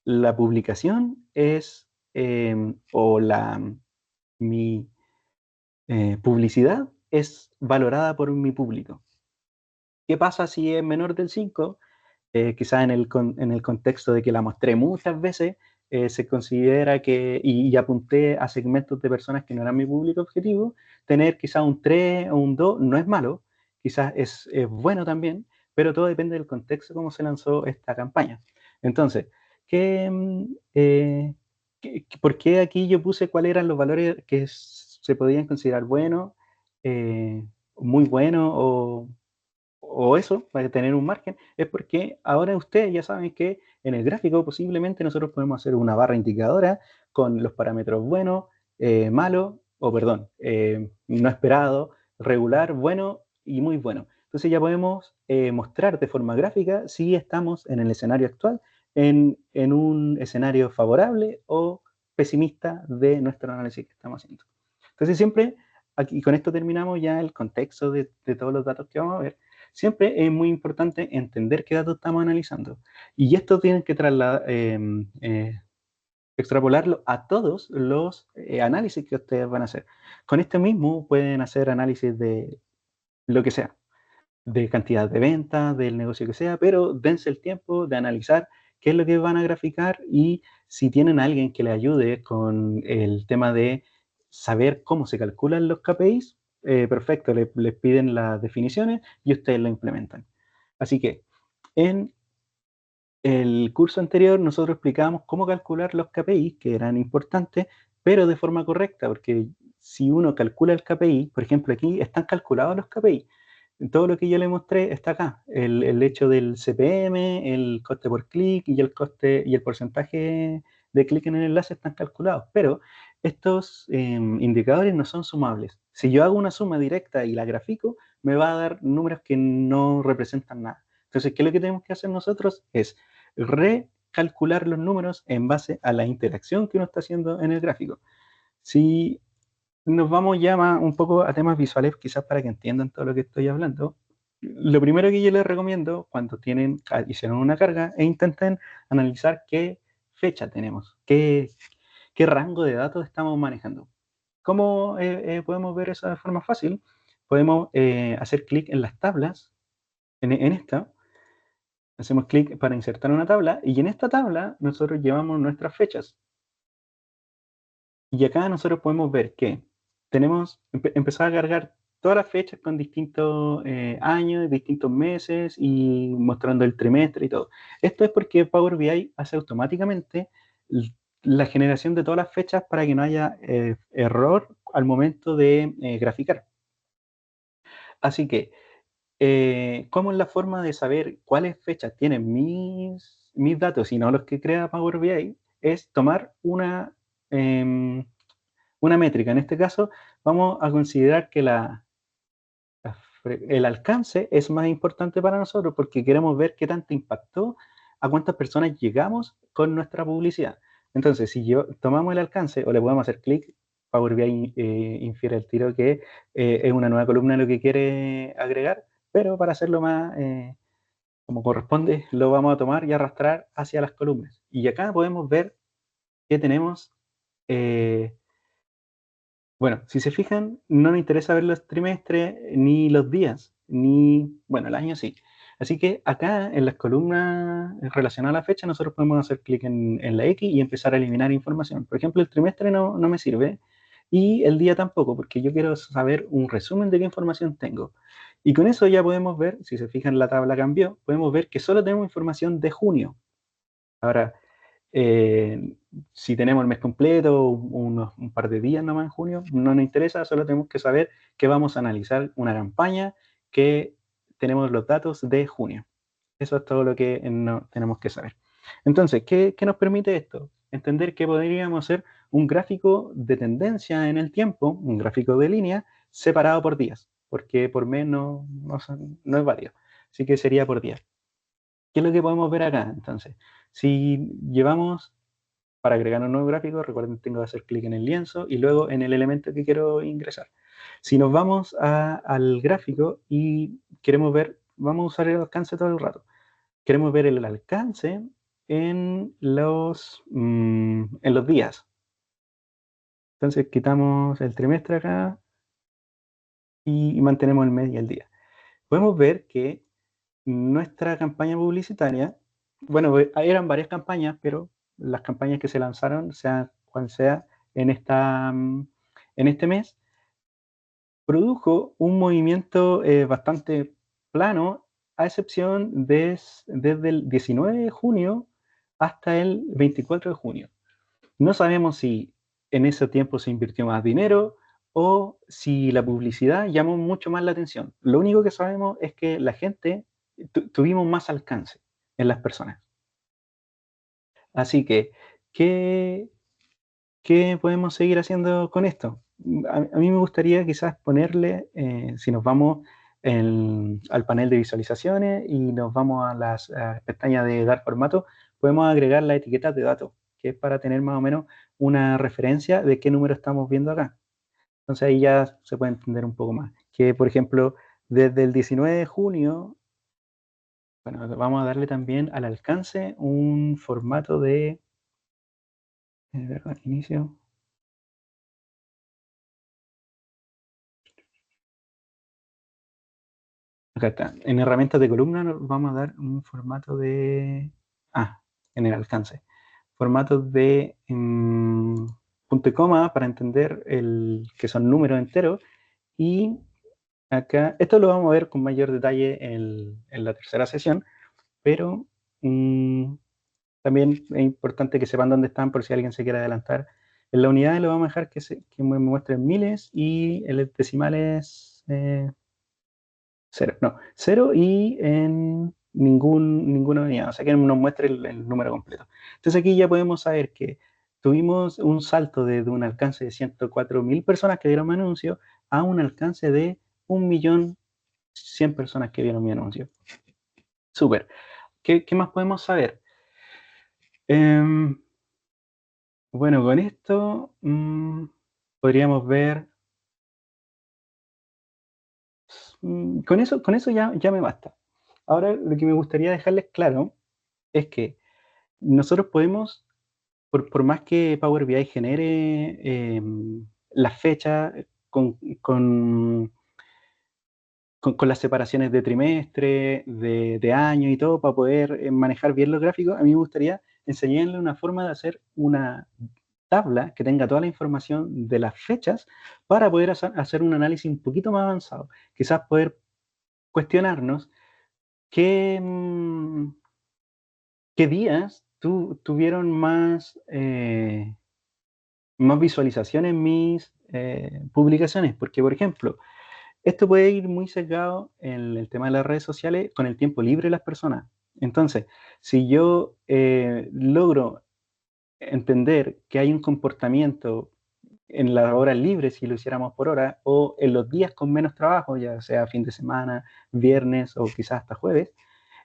Speaker 1: la publicación es, o mi publicidad es valorada por mi público. ¿Qué pasa si es menor del 5? Quizás en el contexto de que la mostré muchas veces, se considera que, y apunté a segmentos de personas que no eran mi público objetivo, tener quizás un 3 o un 2 no es malo, quizás es bueno también, pero todo depende del contexto cómo se lanzó esta campaña. Entonces, ¿qué, ¿por qué aquí yo puse cuáles eran los valores que se podían considerar buenos, muy buenos o eso, para tener un margen? Es porque ahora ustedes ya saben que en el gráfico posiblemente nosotros podemos hacer una barra indicadora con los parámetros bueno, malo, o perdón, no esperado, regular, bueno y muy bueno. Entonces ya podemos mostrar de forma gráfica si estamos en el escenario actual, en un escenario favorable o pesimista de nuestro análisis que estamos haciendo. Entonces siempre, aquí con esto terminamos ya el contexto de todos los datos que vamos a ver. Siempre es muy importante entender qué datos estamos analizando. Y esto tienen que extrapolarlo a todos los análisis que ustedes van a hacer. Con este mismo pueden hacer análisis de lo que sea, de cantidad de ventas, del negocio que sea, pero dense el tiempo de analizar qué es lo que van a graficar y si tienen a alguien que le ayude con el tema de saber cómo se calculan los KPIs, perfecto, les piden las definiciones y ustedes lo implementan. Así que en el curso anterior nosotros explicábamos cómo calcular los KPIs, que eran importantes, pero de forma correcta, porque si uno calcula el KPI, por ejemplo, aquí están calculados los KPI. Todo lo que yo le mostré está acá. El hecho del CPM, el coste por clic y el coste y el porcentaje de clic en el enlace están calculados. Pero estos indicadores no son sumables. Si yo hago una suma directa y la grafico, me va a dar números que no representan nada. Entonces, ¿qué es lo que tenemos que hacer nosotros? Es recalcular los números en base a la interacción que uno está haciendo en el gráfico. Si nos vamos ya más un poco a temas visuales, quizás para que entiendan todo lo que estoy hablando. Lo primero que yo les recomiendo cuando hicieron una carga es intenten analizar qué fecha tenemos, qué rango de datos estamos manejando. ¿Cómo podemos ver eso de forma fácil? Podemos hacer clic en las tablas, en esta, hacemos clic para insertar una tabla y en esta tabla nosotros llevamos nuestras fechas. Y acá nosotros podemos ver que tenemos empezar a cargar todas las fechas con distintos años, distintos meses y mostrando el trimestre y todo. Esto es porque Power BI hace automáticamente la generación de todas las fechas para que no haya error al momento de graficar. Así que, ¿cómo es la forma de saber cuáles fechas tienen mis datos y no los que crea Power BI? Es tomar una métrica. En este caso, vamos a considerar que el alcance es más importante para nosotros porque queremos ver qué tanto impactó, a cuántas personas llegamos con nuestra publicidad. Entonces, si tomamos el alcance o le podemos hacer clic, Power BI infiere el tiro que es una nueva columna lo que quiere agregar, pero para hacerlo más como corresponde, lo vamos a tomar y arrastrar hacia las columnas. Y acá podemos ver que tenemos bueno, si se fijan, no nos interesa ver los trimestres, ni los días, ni, bueno, el año sí. Así que acá en las columnas relacionadas a la fecha, nosotros podemos hacer clic en la X y empezar a eliminar información. Por ejemplo, el trimestre no me sirve y el día tampoco, porque yo quiero saber un resumen de qué información tengo. Y con eso ya podemos ver, si se fijan, la tabla cambió, podemos ver que solo tenemos información de junio. Ahora, eh, si tenemos el mes completo, un par de días nomás en junio, no nos interesa, solo tenemos que saber que vamos a analizar una campaña que tenemos los datos de junio. Eso es todo lo que no, tenemos que saber. Entonces, ¿qué nos permite esto? Entender que podríamos hacer un gráfico de tendencia en el tiempo, un gráfico de línea, separado por días, porque por mes no es válido. Así que sería por días. ¿Qué es lo que podemos ver acá? Entonces, si llevamos para agregar un nuevo gráfico, recuerden, tengo que hacer clic en el lienzo y luego en el elemento que quiero ingresar. Si nos vamos al gráfico y queremos ver, vamos a usar el alcance todo el rato. Queremos ver el alcance en los días. Entonces quitamos el trimestre acá y mantenemos el mes y el día. Podemos ver que nuestra campaña publicitaria, bueno, eran varias campañas, pero las campañas que se lanzaron, sea cual sea, en este mes, produjo un movimiento bastante plano, a excepción desde el 19 de junio hasta el 24 de junio. No sabemos si en ese tiempo se invirtió más dinero o si la publicidad llamó mucho más la atención. Lo único que sabemos es que la gente tuvimos más alcance en las personas. Así que, ¿qué, ¿qué podemos seguir haciendo con esto? A mí me gustaría quizás ponerle, si nos vamos al panel de visualizaciones y nos vamos a las pestañas de dar formato, podemos agregar la etiqueta de datos, que es para tener más o menos una referencia de qué número estamos viendo acá. Entonces ahí ya se puede entender un poco más. Que, por ejemplo, desde el 19 de junio, bueno, vamos a darle también al alcance un formato de, inicio. Acá está. En herramientas de columna nos vamos a dar un formato de... en el alcance. Formato de punto y coma para entender que son números enteros. Y acá, esto lo vamos a ver con mayor detalle en la tercera sesión, pero también es importante que sepan dónde están por si alguien se quiere adelantar. En la unidad lo vamos a dejar que me muestre en miles y el decimal es... cero, no, cero y en ninguna unidad, o sea que nos muestre el número completo. Entonces aquí ya podemos saber que tuvimos un salto de un alcance de 104.000 personas que vieron mi anuncio a un alcance de 1.100.000 personas que vieron mi anuncio. Súper. ¿Qué más podemos saber? Bueno, con esto podríamos ver... con eso ya me basta. Ahora lo que me gustaría dejarles claro es que nosotros podemos, por más que Power BI genere las fechas con las separaciones de trimestre, de año y todo, para poder manejar bien los gráficos, a mí me gustaría enseñarle una forma de hacer una tabla que tenga toda la información de las fechas para poder hacer un análisis un poquito más avanzado. Quizás poder cuestionarnos qué, qué días tuvieron más visualizaciones en mis publicaciones, porque por ejemplo, esto puede ir muy sesgado en el tema de las redes sociales con el tiempo libre de las personas. Entonces, si yo logro entender que hay un comportamiento en las horas libres, si lo hiciéramos por hora, o en los días con menos trabajo, ya sea fin de semana, viernes o quizás hasta jueves,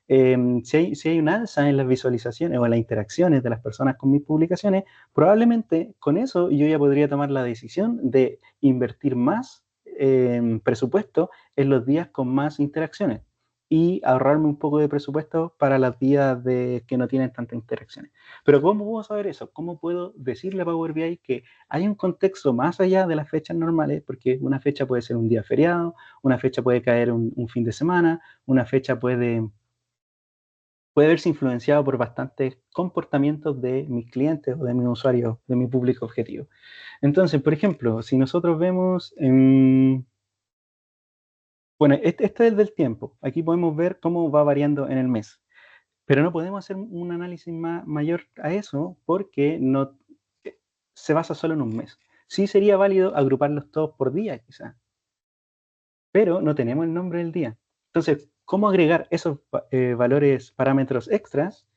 Speaker 1: si hay un alza en las visualizaciones o en las interacciones de las personas con mis publicaciones, probablemente con eso yo ya podría tomar la decisión de invertir más presupuesto en los días con más interacciones y ahorrarme un poco de presupuesto para los días que no tienen tantas interacciones. Pero ¿cómo puedo saber eso? ¿Cómo puedo decirle a Power BI que hay un contexto más allá de las fechas normales? Porque una fecha puede ser un día feriado, una fecha puede caer un fin de semana, una fecha puede verse influenciado por bastantes comportamientos de mis clientes o de mis usuarios, de mi público objetivo. Entonces, por ejemplo, si nosotros vemos, bueno, este es del tiempo. Aquí podemos ver cómo va variando en el mes. Pero no podemos hacer un análisis mayor a eso porque no se basa solo en un mes. Sí sería válido agruparlos todos por día, quizás, pero no tenemos el nombre del día. Entonces, ¿cómo agregar esos valores, parámetros extras?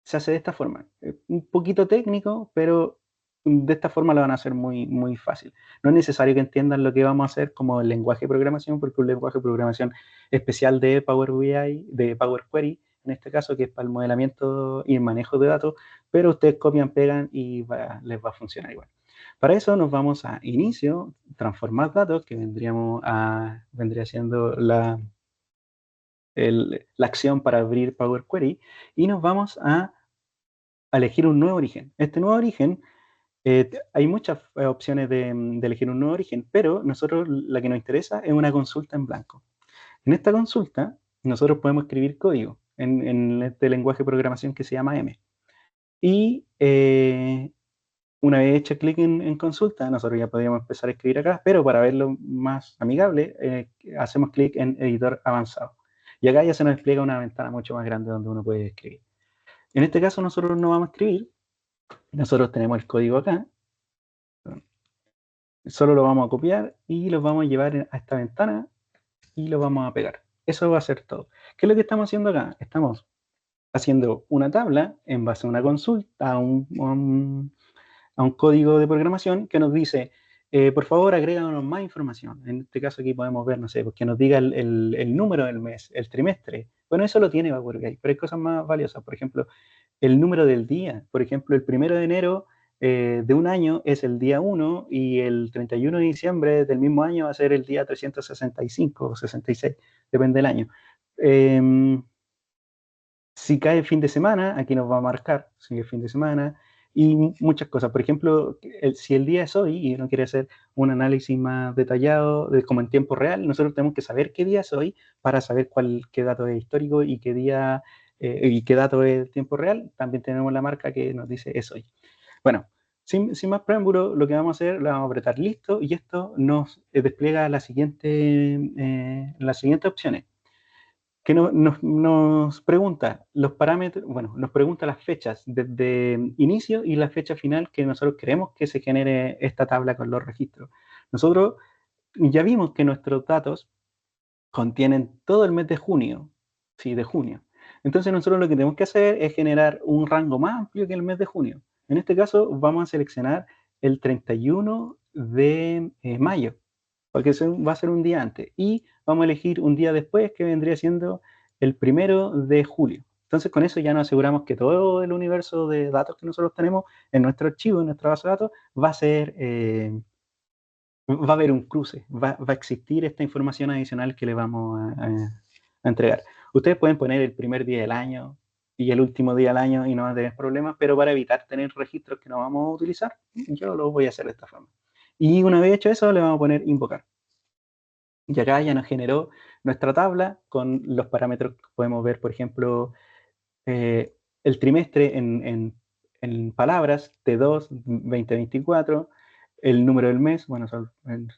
Speaker 1: Se hace de esta forma. Un poquito técnico, pero de esta forma lo van a hacer muy, muy fácil. No es necesario que entiendan lo que vamos a hacer como el lenguaje de programación, porque un lenguaje de programación especial de Power BI, de Power Query, en este caso, que es para el modelamiento y el manejo de datos, pero ustedes copian, pegan y les va a funcionar igual. Para eso nos vamos a inicio, transformar datos, que vendría siendo la acción para abrir Power Query, y nos vamos a elegir un nuevo origen. Este nuevo origen, hay muchas opciones de elegir un nuevo origen, pero nosotros la que nos interesa es una consulta en blanco. En esta consulta, nosotros podemos escribir código en este lenguaje de programación que se llama M. Y una vez hecho clic en consulta, nosotros ya podríamos empezar a escribir acá, pero para verlo más amigable, hacemos clic en editor avanzado. Y acá ya se nos despliega una ventana mucho más grande donde uno puede escribir. En este caso nosotros no vamos a escribir, nosotros tenemos el código acá, solo lo vamos a copiar y lo vamos a llevar a esta ventana y lo vamos a pegar. Eso va a ser todo. ¿Qué es lo que estamos haciendo acá? Estamos haciendo una tabla en base a una consulta, a un código de programación que nos dice, por favor, agréganos más información. En este caso aquí podemos ver, no sé, pues que nos diga el número del mes, el trimestre. Bueno, eso lo tiene Power BI, pero hay cosas más valiosas. Por ejemplo, el número del día. Por ejemplo, el 1 de enero de un año es el día 1 y el 31 de diciembre del mismo año va a ser el día 365 o 66, depende del año. Si cae fin de semana, aquí nos va a marcar si es fin de semana y muchas cosas. Por ejemplo, si el día es hoy y uno quiere hacer un análisis más detallado, como en tiempo real, nosotros tenemos que saber qué día es hoy para saber qué dato es histórico y qué día y qué dato es tiempo real. También tenemos la marca que nos dice es hoy. Bueno, sin más preámbulo, lo que vamos a hacer, le vamos a apretar listo y esto nos despliega las siguientes opciones que nos pregunta los parámetros, bueno, nos pregunta las fechas desde inicio y la fecha final que nosotros queremos que se genere esta tabla con los registros. Nosotros ya vimos que nuestros datos contienen todo el mes de junio, sí, de junio. Entonces nosotros lo que tenemos que hacer es generar un rango más amplio que el mes de junio. En este caso vamos a seleccionar el 31 de mayo, porque va a ser un día antes. Y vamos a elegir un día después que vendría siendo el 1 de julio. Entonces con eso ya nos aseguramos que todo el universo de datos que nosotros tenemos en nuestro archivo, en nuestra base de datos, va a haber un cruce, va a existir esta información adicional que le vamos a entregar. Ustedes pueden poner el primer día del año y el último día del año y no van a tener problemas, pero para evitar tener registros que no vamos a utilizar, yo lo voy a hacer de esta forma. Y una vez hecho eso, le vamos a poner invocar. Y acá ya nos generó nuestra tabla con los parámetros que podemos ver, por ejemplo, el trimestre en palabras, T2 2024, el número del mes, bueno,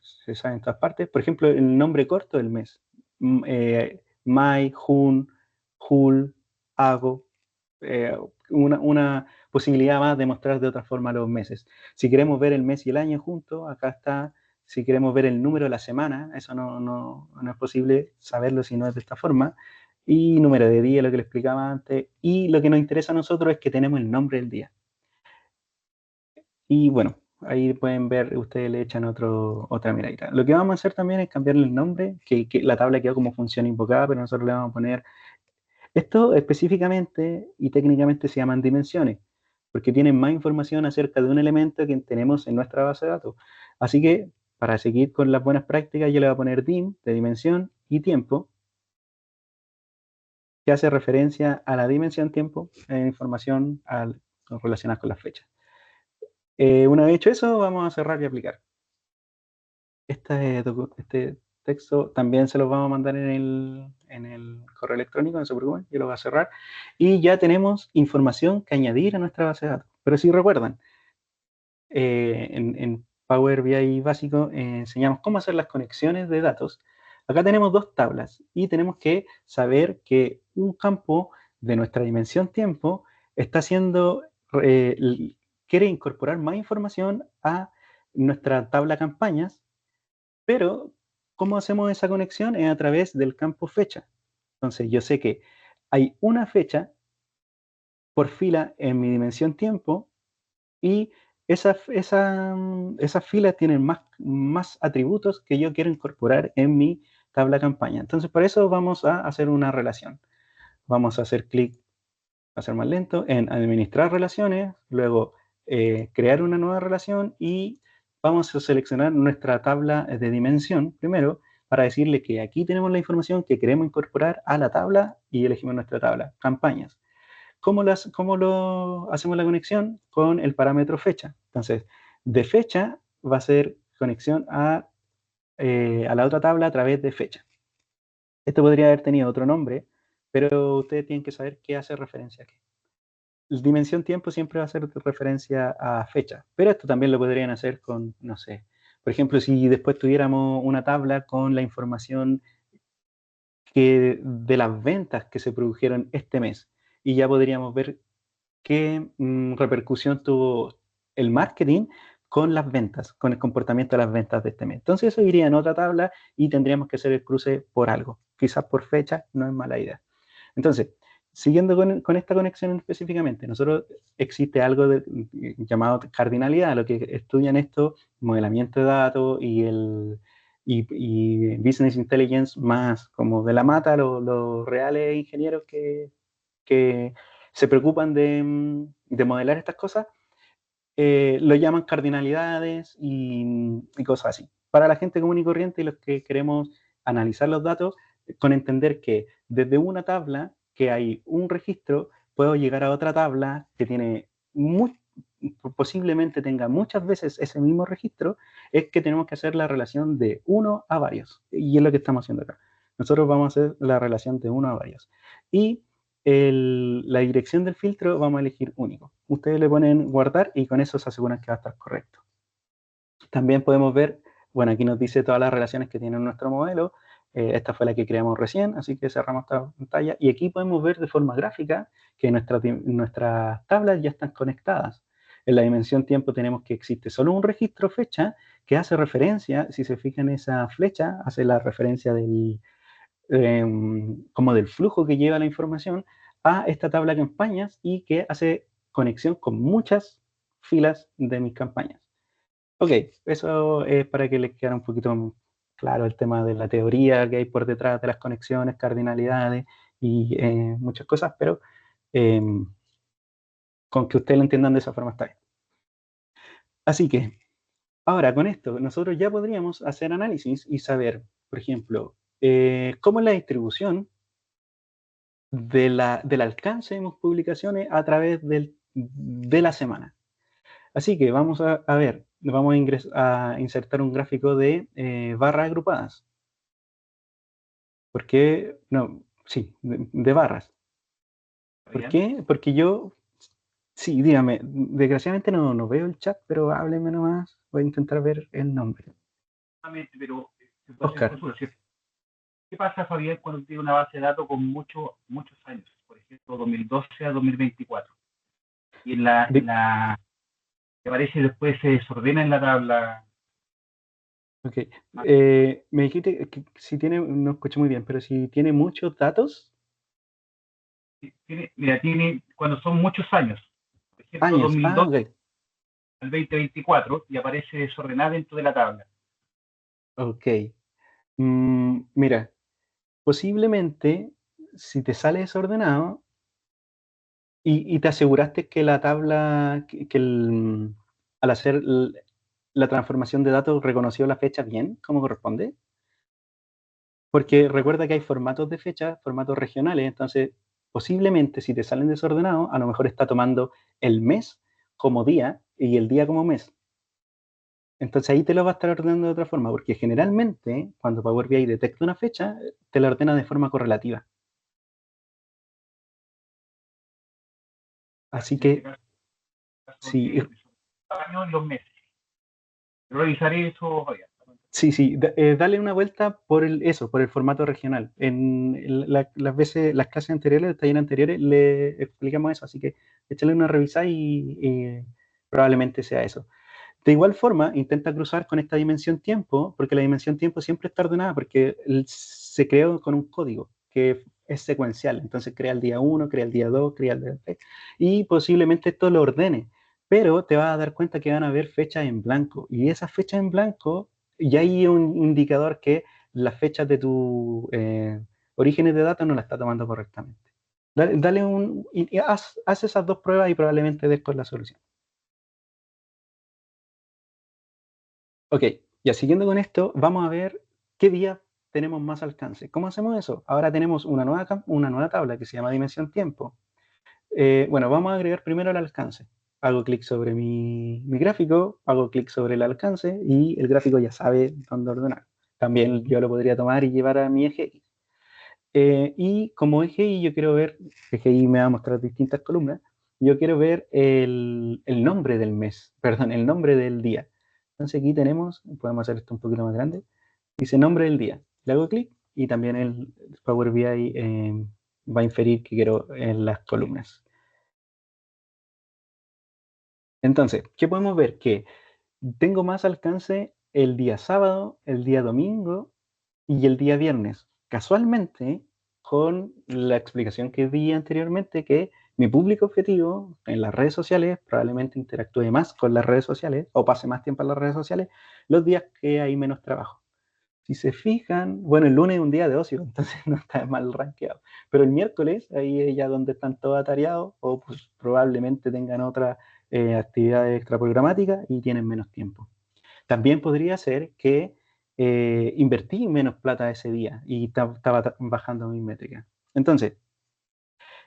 Speaker 1: se sabe en todas partes. Por ejemplo, el nombre corto del mes, Mai, Jun, Jul, Ago, una posibilidad más de mostrar de otra forma los meses. Si queremos ver el mes y el año juntos, acá está. Si queremos ver el número de la semana, eso no es posible saberlo si no es de esta forma. Y número de día, lo que le explicaba antes. Y lo que nos interesa a nosotros es que tenemos el nombre del día. Y bueno, ahí pueden ver, ustedes le echan otra miradita. Lo que vamos a hacer también es cambiarle el nombre, que la tabla quedó como función invocada, pero nosotros le vamos a poner esto específicamente y técnicamente se llaman dimensiones, porque tienen más información acerca de un elemento que tenemos en nuestra base de datos. Así que, para seguir con las buenas prácticas, yo le voy a poner dim de dimensión y tiempo, que hace referencia a la dimensión tiempo e información relacionada con las fechas. Una vez hecho eso, vamos a cerrar y aplicar. Este texto también se los vamos a mandar en el correo electrónico, no se preocupen, yo lo voy a cerrar. Y ya tenemos información que añadir a nuestra base de datos. Pero si recuerdan, en Power BI básico enseñamos cómo hacer las conexiones de datos. Acá tenemos dos tablas y tenemos que saber que un campo de nuestra dimensión tiempo está haciendo, quiere incorporar más información a nuestra tabla campañas, pero, ¿cómo hacemos esa conexión? Es a través del campo fecha. Entonces, yo sé que hay una fecha por fila en mi dimensión tiempo y esas filas tienen más atributos que yo quiero incorporar en mi tabla campaña. Entonces, para eso vamos a hacer una relación. Vamos a hacer clic, a hacer más lento, en administrar relaciones, luego crear una nueva relación y vamos a seleccionar nuestra tabla de dimensión primero para decirle que aquí tenemos la información que queremos incorporar a la tabla y elegimos nuestra tabla, campañas. ¿Cómo lo hacemos la conexión? Con el parámetro fecha. Entonces, de fecha va a ser conexión a la otra tabla a través de fecha. Esto podría haber tenido otro nombre, pero ustedes tienen que saber qué hace referencia aquí. dimensión tiempo siempre va a ser referencia a fecha, pero esto también lo podrían hacer con, no sé, por ejemplo, si después tuviéramos una tabla con la información de las ventas que se produjeron este mes y ya podríamos ver qué repercusión tuvo el marketing con las ventas, con el comportamiento de las ventas de este mes. Entonces eso iría en otra tabla y tendríamos que hacer el cruce por algo, quizás por fecha, no es mala idea. Entonces, siguiendo con esta conexión específicamente, nosotros existe algo llamado cardinalidad, lo que estudian esto, modelamiento de datos y business intelligence más como de la mata, los reales ingenieros que se preocupan de modelar estas cosas, lo llaman cardinalidades y cosas así. Para la gente común y corriente y los que queremos analizar los datos, con entender que desde una tabla que hay un registro, puedo llegar a otra tabla que tiene posiblemente tenga muchas veces ese mismo registro, es que tenemos que hacer la relación de uno a varios. Y es lo que estamos haciendo acá. Nosotros vamos a hacer la relación de uno a varios. Y la dirección del filtro vamos a elegir único. Ustedes le ponen guardar y con eso se aseguran que va a estar correcto. También podemos ver, bueno, aquí nos dice todas las relaciones que tiene nuestro modelo. Esta fue la que creamos recién, así que cerramos esta pantalla. Y aquí podemos ver de forma gráfica que nuestras tablas ya están conectadas. En la dimensión tiempo tenemos que existe solo un registro fecha que hace referencia, si se fijan esa flecha, hace la referencia como del flujo que lleva la información a esta tabla de campañas y que hace conexión con muchas filas de mis campañas. Ok, eso es para que les quede un poquito claro el tema de la teoría que hay por detrás de las conexiones, cardinalidades y muchas cosas, pero eh, con que ustedes lo entiendan de esa forma está bien. Así que, ahora con esto, nosotros ya podríamos hacer análisis y saber, por ejemplo, cómo es la distribución del alcance de mis publicaciones a través de la semana. Así que vamos a ver, vamos a insertar un gráfico de barras agrupadas. ¿Por qué? No, sí, de barras. ¿Por
Speaker 3: Bien.
Speaker 1: qué? Porque yo, sí, dígame, desgraciadamente no veo el chat, pero hábleme nomás, voy a intentar ver el nombre.
Speaker 3: Pero se puede hacer
Speaker 1: Oscar.
Speaker 3: consulta, ¿cierto? ¿Qué pasa, Fabián, cuando tiene una base de datos con muchos años? Por ejemplo, 2012 a 2024. Y que aparece después se desordena en la tabla.
Speaker 1: Ok. Me dijiste que si tiene, no escuché muy bien, pero si tiene muchos datos,
Speaker 3: Tiene, cuando son muchos años, por ejemplo,
Speaker 1: años. Ah,
Speaker 3: 2012
Speaker 1: ok.
Speaker 3: al 2024, y aparece desordenada dentro de la tabla.
Speaker 1: Ok. Mira, posiblemente si te sale desordenado y te aseguraste que la tabla, al hacer la transformación de datos reconoció la fecha bien, como corresponde, porque recuerda que hay formatos de fecha, formatos regionales, entonces posiblemente si te salen desordenados, a lo mejor está tomando el mes como día y el día como mes. Entonces ahí te lo va a estar ordenando de otra forma, porque generalmente cuando Power BI detecta una fecha, te la ordena de forma correlativa. Así
Speaker 3: En este
Speaker 1: que
Speaker 3: caso,
Speaker 1: sí,
Speaker 3: de años y los meses. Revisaré eso, Fabián.
Speaker 1: sí, dale una vuelta por por el formato regional. Las veces, las clases anteriores, los talleres anteriores, le explicamos eso, así que échale una revisada y probablemente sea eso. De igual forma, intenta cruzar con esta dimensión tiempo, porque la dimensión tiempo siempre está ordenada, porque se creó con un código que es secuencial. Entonces crea el día 1, crea el día 2, crea el día 3, y posiblemente esto lo ordene, pero te vas a dar cuenta que van a haber fechas en blanco, y esas fechas en blanco, ya hay un indicador que las fechas de tus orígenes de datos no la está tomando correctamente. Dale y haz esas dos pruebas y probablemente des con la solución. Ok, ya siguiendo con esto, vamos a ver qué día tenemos más alcance. ¿Cómo hacemos eso? Ahora tenemos una nueva tabla que se llama dimensión tiempo. Bueno, vamos a agregar primero el alcance. Hago clic sobre mi gráfico, hago clic sobre el alcance y el gráfico ya sabe dónde ordenar. También yo lo podría tomar y llevar a mi eje X. Y como eje Y yo quiero ver, eje Y me va a mostrar distintas columnas, yo quiero ver el nombre del mes, perdón, el nombre del día. Entonces aquí tenemos, podemos hacer esto un poquito más grande, dice nombre del día. Le hago clic y también el Power BI va a inferir que quiero en las columnas. Entonces, ¿qué podemos ver? Que tengo más alcance el día sábado, el día domingo y el día viernes. Casualmente, con la explicación que di anteriormente, que mi público objetivo en las redes sociales probablemente interactúe más con las redes sociales o pase más tiempo en las redes sociales los días que hay menos trabajo. Si se fijan, bueno, el lunes es un día de ocio, entonces no está mal rankeado. Pero el miércoles, ahí es ya donde están todos atareados o pues, probablemente tengan otras actividades extraprogramáticas y tienen menos tiempo. También podría ser que invertí menos plata ese día y estaba bajando mis métricas. Entonces,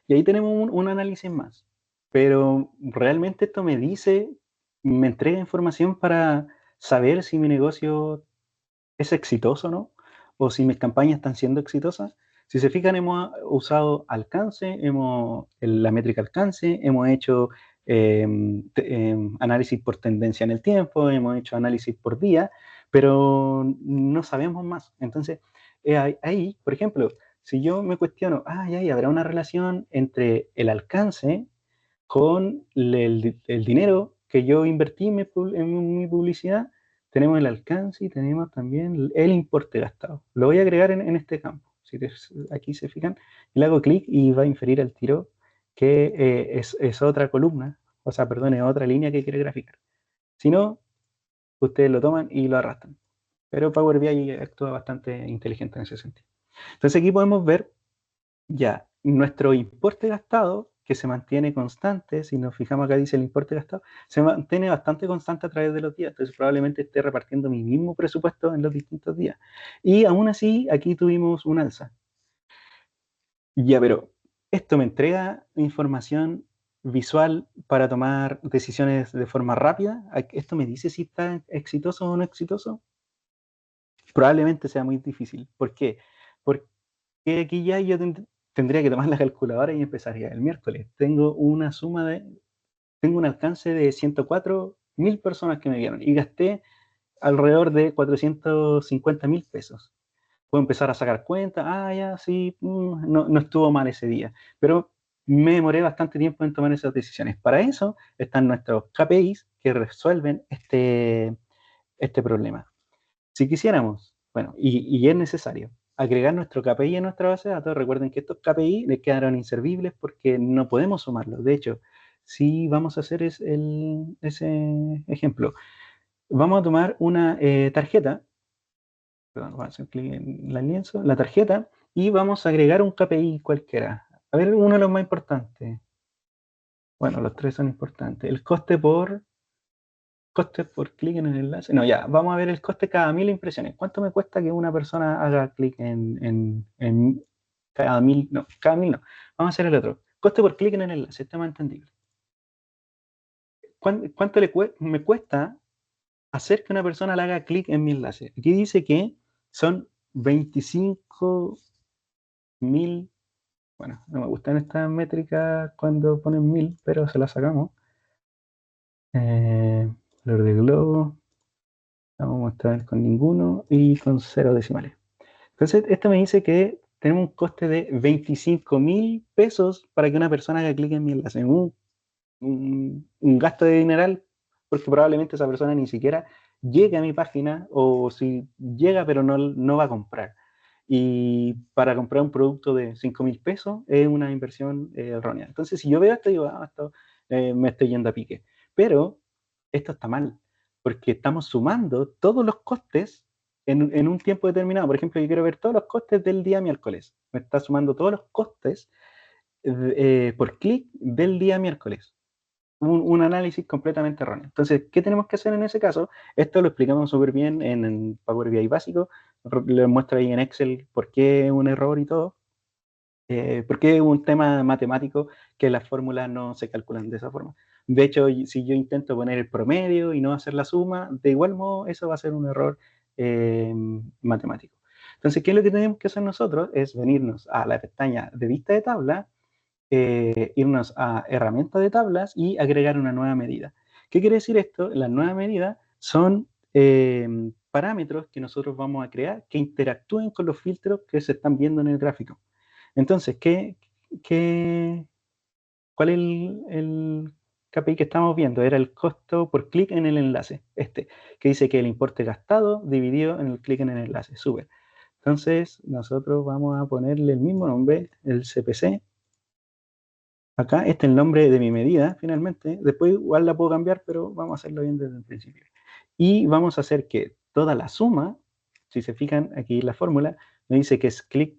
Speaker 1: y ahí tenemos un análisis más. Pero realmente esto me dice, me entrega información para saber si mi negocio es exitoso o no, o si mis campañas están siendo exitosas. Si se fijan, hemos usado alcance, la métrica alcance, hemos hecho análisis por tendencia en el tiempo, hemos hecho análisis por día, pero no sabemos más. Entonces, ahí, por ejemplo, si yo me cuestiono, ya, habrá una relación entre el alcance con el dinero que yo invertí en mi publicidad, tenemos el alcance y tenemos también el importe gastado. Lo voy a agregar en este campo. Si aquí se fijan, le hago clic y va a inferir al tiro que es otra columna, o sea, perdón, es otra línea que quiere graficar. Si no, ustedes lo toman y lo arrastran. Pero Power BI actúa bastante inteligente en ese sentido. Entonces aquí podemos ver ya nuestro importe gastado, que se mantiene constante, si nos fijamos acá dice el importe gastado, se mantiene bastante constante a través de los días, entonces probablemente esté repartiendo mi mismo presupuesto en los distintos días. Y aún así, aquí tuvimos un alza. Ya, pero esto me entrega información visual para tomar decisiones de forma rápida. ¿Esto me dice si está exitoso o no exitoso? Probablemente sea muy difícil. ¿Por qué? Porque aquí ya yo tendría que tomar la calculadora y empezaría el miércoles. Tengo un alcance de 104.000 personas que me vieron y gasté alrededor de 450.000 pesos. Puedo empezar a sacar cuentas, ya, sí, no estuvo mal ese día, pero me demoré bastante tiempo en tomar esas decisiones. Para eso están nuestros KPIs que resuelven este problema. Si quisiéramos, bueno, y es necesario agregar nuestro KPI en nuestra base de datos, recuerden que estos KPI les quedaron inservibles porque no podemos sumarlos. De hecho, si vamos a hacer ese ejemplo, vamos a tomar una tarjeta, perdón, vamos a hacer clic en el lienzo, la tarjeta, y vamos a agregar un KPI cualquiera. A ver, uno de los más importantes. Bueno, los tres son importantes. El coste por clic en el enlace. No, ya, vamos a ver el coste cada 1000 impresiones. ¿Cuánto me cuesta que una persona haga clic en cada 1000? No, cada 1000 no. Vamos a hacer el otro. Coste por clic en el enlace, este es más entendible. ¿Cuánto me cuesta hacer que una persona le haga clic en mi enlace? Aquí dice que son 25.000. Bueno, no me gustan estas métricas cuando ponen 1000, pero se las sacamos. Color de globo. Vamos a mostrar con ninguno y con 0 decimales. Entonces, esto me dice que tenemos un coste de 25.000 pesos para que una persona haga clic en mi enlace. Un gasto de dineral, porque probablemente esa persona ni siquiera llegue a mi página, o si llega pero no va a comprar. Y para comprar un producto de 5.000 pesos es una inversión errónea. Entonces, si yo veo esto, digo, esto me estoy yendo a pique. Pero esto está mal, porque estamos sumando todos los costes en un tiempo determinado. Por ejemplo, yo quiero ver todos los costes del día miércoles. Me está sumando todos los costes por clic del día miércoles. Un análisis completamente erróneo. Entonces, ¿qué tenemos que hacer en ese caso? Esto lo explicamos súper bien en Power BI básico. Lo muestra ahí en Excel por qué es un error y todo. Porque es un tema matemático que las fórmulas no se calculan de esa forma. De hecho, si yo intento poner el promedio y no hacer la suma, de igual modo eso va a ser un error matemático. Entonces, ¿qué es lo que tenemos que hacer nosotros? Es venirnos a la pestaña de vista de tabla irnos a herramienta de tablas y agregar una nueva medida. ¿Qué quiere decir esto? Las nuevas medidas son parámetros que nosotros vamos a crear que interactúen con los filtros que se están viendo en el gráfico. Entonces, ¿cuál es el KPI que estamos viendo? Era el costo por clic en el enlace, que dice que el importe gastado dividido en el clic en el enlace. Súper. Entonces, nosotros vamos a ponerle el mismo nombre, el CPC. Acá, este es el nombre de mi medida, finalmente. Después igual la puedo cambiar, pero vamos a hacerlo bien desde el principio. Y vamos a hacer que toda la suma, si se fijan aquí en la fórmula, me dice que es clic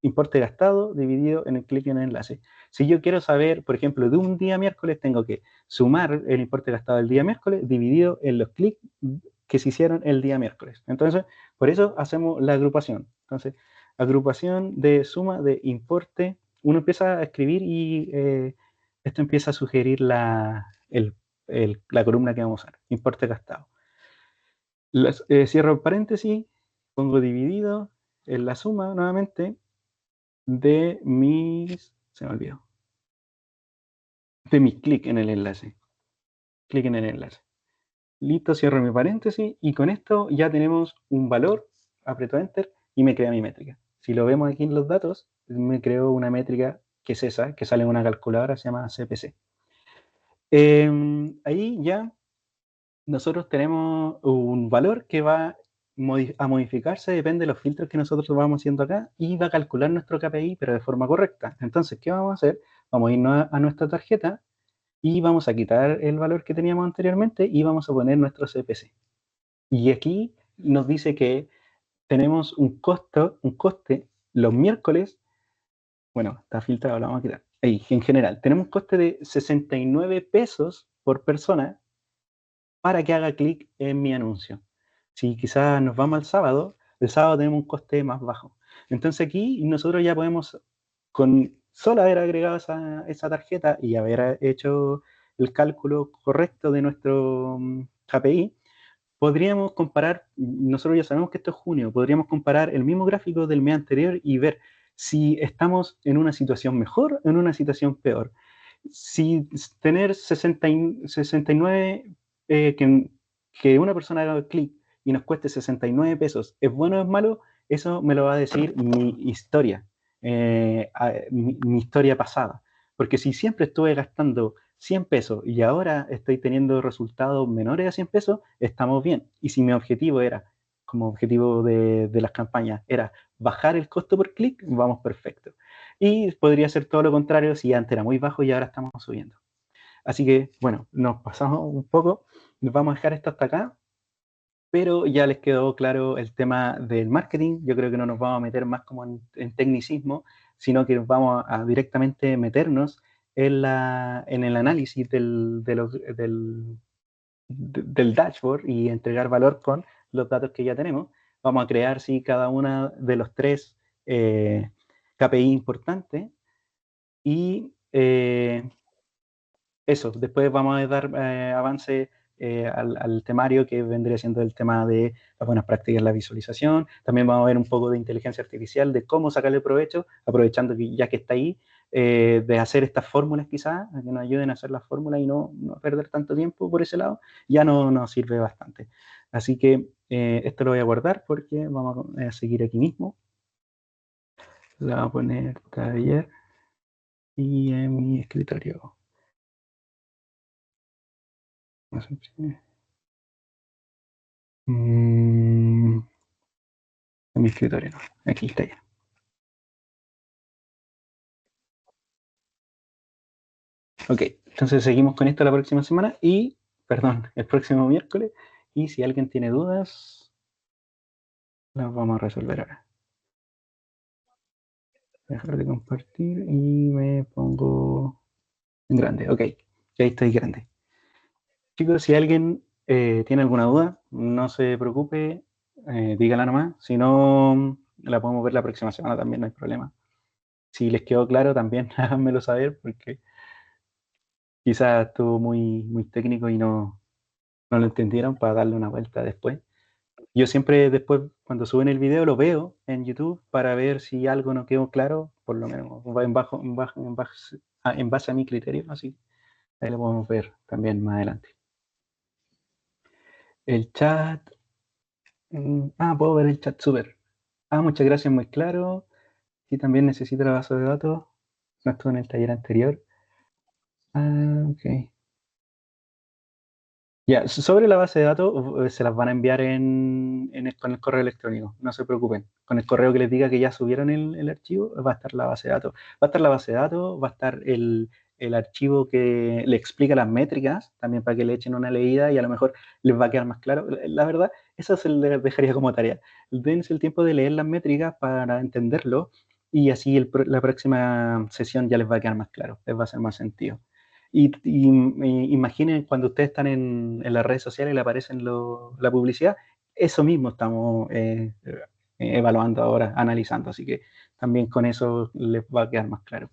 Speaker 1: importe gastado dividido en el clic en el enlace. Si yo quiero saber, por ejemplo, de un día miércoles, tengo que sumar el importe gastado del día miércoles dividido en los clics que se hicieron el día miércoles. Entonces, por eso hacemos la agrupación. Entonces, agrupación de suma de importe. Uno empieza a escribir y esto empieza a sugerir la columna que vamos a usar, importe gastado. Cierro el paréntesis, pongo dividido en la suma nuevamente de se me olvidó, de mis clics en el enlace. Clic en el enlace. Listo, cierro mi paréntesis y con esto ya tenemos un valor, aprieto Enter y me crea mi métrica. Si lo vemos aquí en los datos, me creo una métrica que es esa, que sale en una calculadora, se llama CPC. Ahí ya nosotros tenemos un valor que va a modificarse, depende de los filtros que nosotros vamos haciendo acá, y va a calcular nuestro KPI, pero de forma correcta. Entonces, ¿qué vamos a hacer? Vamos a irnos a nuestra tarjeta y vamos a quitar el valor que teníamos anteriormente y vamos a poner nuestro CPC. Y aquí nos dice que tenemos un coste los miércoles, bueno, está filtrado, lo vamos a quitar. Ahí, en general, tenemos un coste de 69 pesos por persona para que haga clic en mi anuncio. Si quizás nos vamos al sábado, el sábado tenemos un coste más bajo. Entonces aquí nosotros ya podemos, con solo haber agregado esa tarjeta y haber hecho el cálculo correcto de nuestro KPI, podríamos comparar, nosotros ya sabemos que esto es junio, podríamos comparar el mismo gráfico del mes anterior y ver si estamos en una situación mejor o en una situación peor. Si tener 69, que una persona haga clic y nos cueste 69 pesos, ¿es bueno o es malo? Eso me lo va a decir mi historia, mi historia pasada. Porque si siempre estuve gastando 100 pesos y ahora estoy teniendo resultados menores a 100 pesos, estamos bien. Y si mi objetivo era, como objetivo de las campañas, era bajar el costo por clic, vamos perfecto. Y podría ser todo lo contrario si antes era muy bajo y ahora estamos subiendo. Así que, bueno, nos pasamos un poco, nos vamos a dejar esto hasta acá, pero ya les quedó claro el tema del marketing. Yo creo que no nos vamos a meter más como en tecnicismo, sino que vamos a directamente meternos en el análisis del dashboard y entregar valor con los datos que ya tenemos. Vamos a crear, sí, cada uno de los 3 KPI importantes y eso, después vamos a dar avance al temario que vendría siendo el tema de las buenas prácticas en la visualización. También vamos a ver un poco de inteligencia artificial, de cómo sacarle provecho, aprovechando que ya que está ahí, de hacer estas fórmulas quizás, que nos ayuden a hacer las fórmulas y no perder tanto tiempo por ese lado, ya no nos sirve bastante. Así que esto lo voy a guardar porque vamos a seguir aquí mismo. Le voy a poner taller y en mi escritorio. No sé si... en mi escritorio, no. Aquí está ya. Ok, entonces seguimos con esto la próxima semana y, perdón, el próximo miércoles. Y si alguien tiene dudas, las vamos a resolver ahora. Dejar de compartir y me pongo en grande. Ok, ya estoy grande. Chicos, si alguien tiene alguna duda, no se preocupe, dígala nomás. Si no, la podemos ver la próxima semana también, no hay problema. Si les quedó claro, también háganmelo saber porque quizás estuvo muy técnico y no lo entendieron para darle una vuelta después. Yo siempre después, cuando suben el video, lo veo en YouTube para ver si algo no quedó claro, por lo menos en base a mi criterio, así ahí lo podemos ver también más adelante. El chat, puedo ver el chat súper. Muchas gracias, muy claro. Sí, también necesito la base de datos. No estuvo en el taller anterior. Ok. Ya, sobre la base de datos, se las van a enviar con el correo electrónico, no se preocupen. Con el correo que les diga que ya subieron el archivo, va a estar la base de datos. Va a estar la base de datos, va a estar el archivo que le explica las métricas, también para que le echen una leída y a lo mejor les va a quedar más claro. La verdad, eso se les dejaría como tarea. Dense el tiempo de leer las métricas para entenderlo y así la próxima sesión ya les va a quedar más claro, les va a hacer más sentido. Y imaginen cuando ustedes están en las redes sociales y le aparecen la publicidad, eso mismo estamos evaluando ahora, analizando, así que también con eso les va a quedar más claro.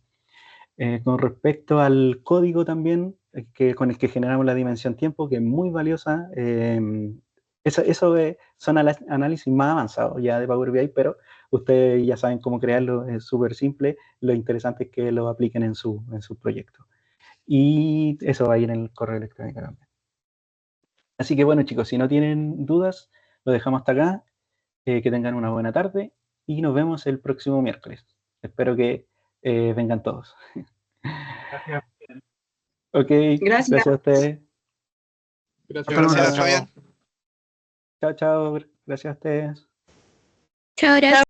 Speaker 1: Con respecto al código también, con el que generamos la dimensión tiempo, que es muy valiosa, son análisis más avanzados ya de Power BI, pero ustedes ya saben cómo crearlo, es súper simple, lo interesante es que lo apliquen en su proyecto. Y eso va a ir en el correo electrónico también. Así que bueno, chicos, si no tienen dudas, lo dejamos hasta acá. Que tengan una buena tarde y nos vemos el próximo miércoles. Espero que vengan todos.
Speaker 3: Gracias.
Speaker 1: Ok,
Speaker 4: Gracias.
Speaker 1: gracias a ustedes.
Speaker 5: Gracias, Fabián.
Speaker 1: Chao, chao. Gracias a ustedes.
Speaker 4: Chao, gracias.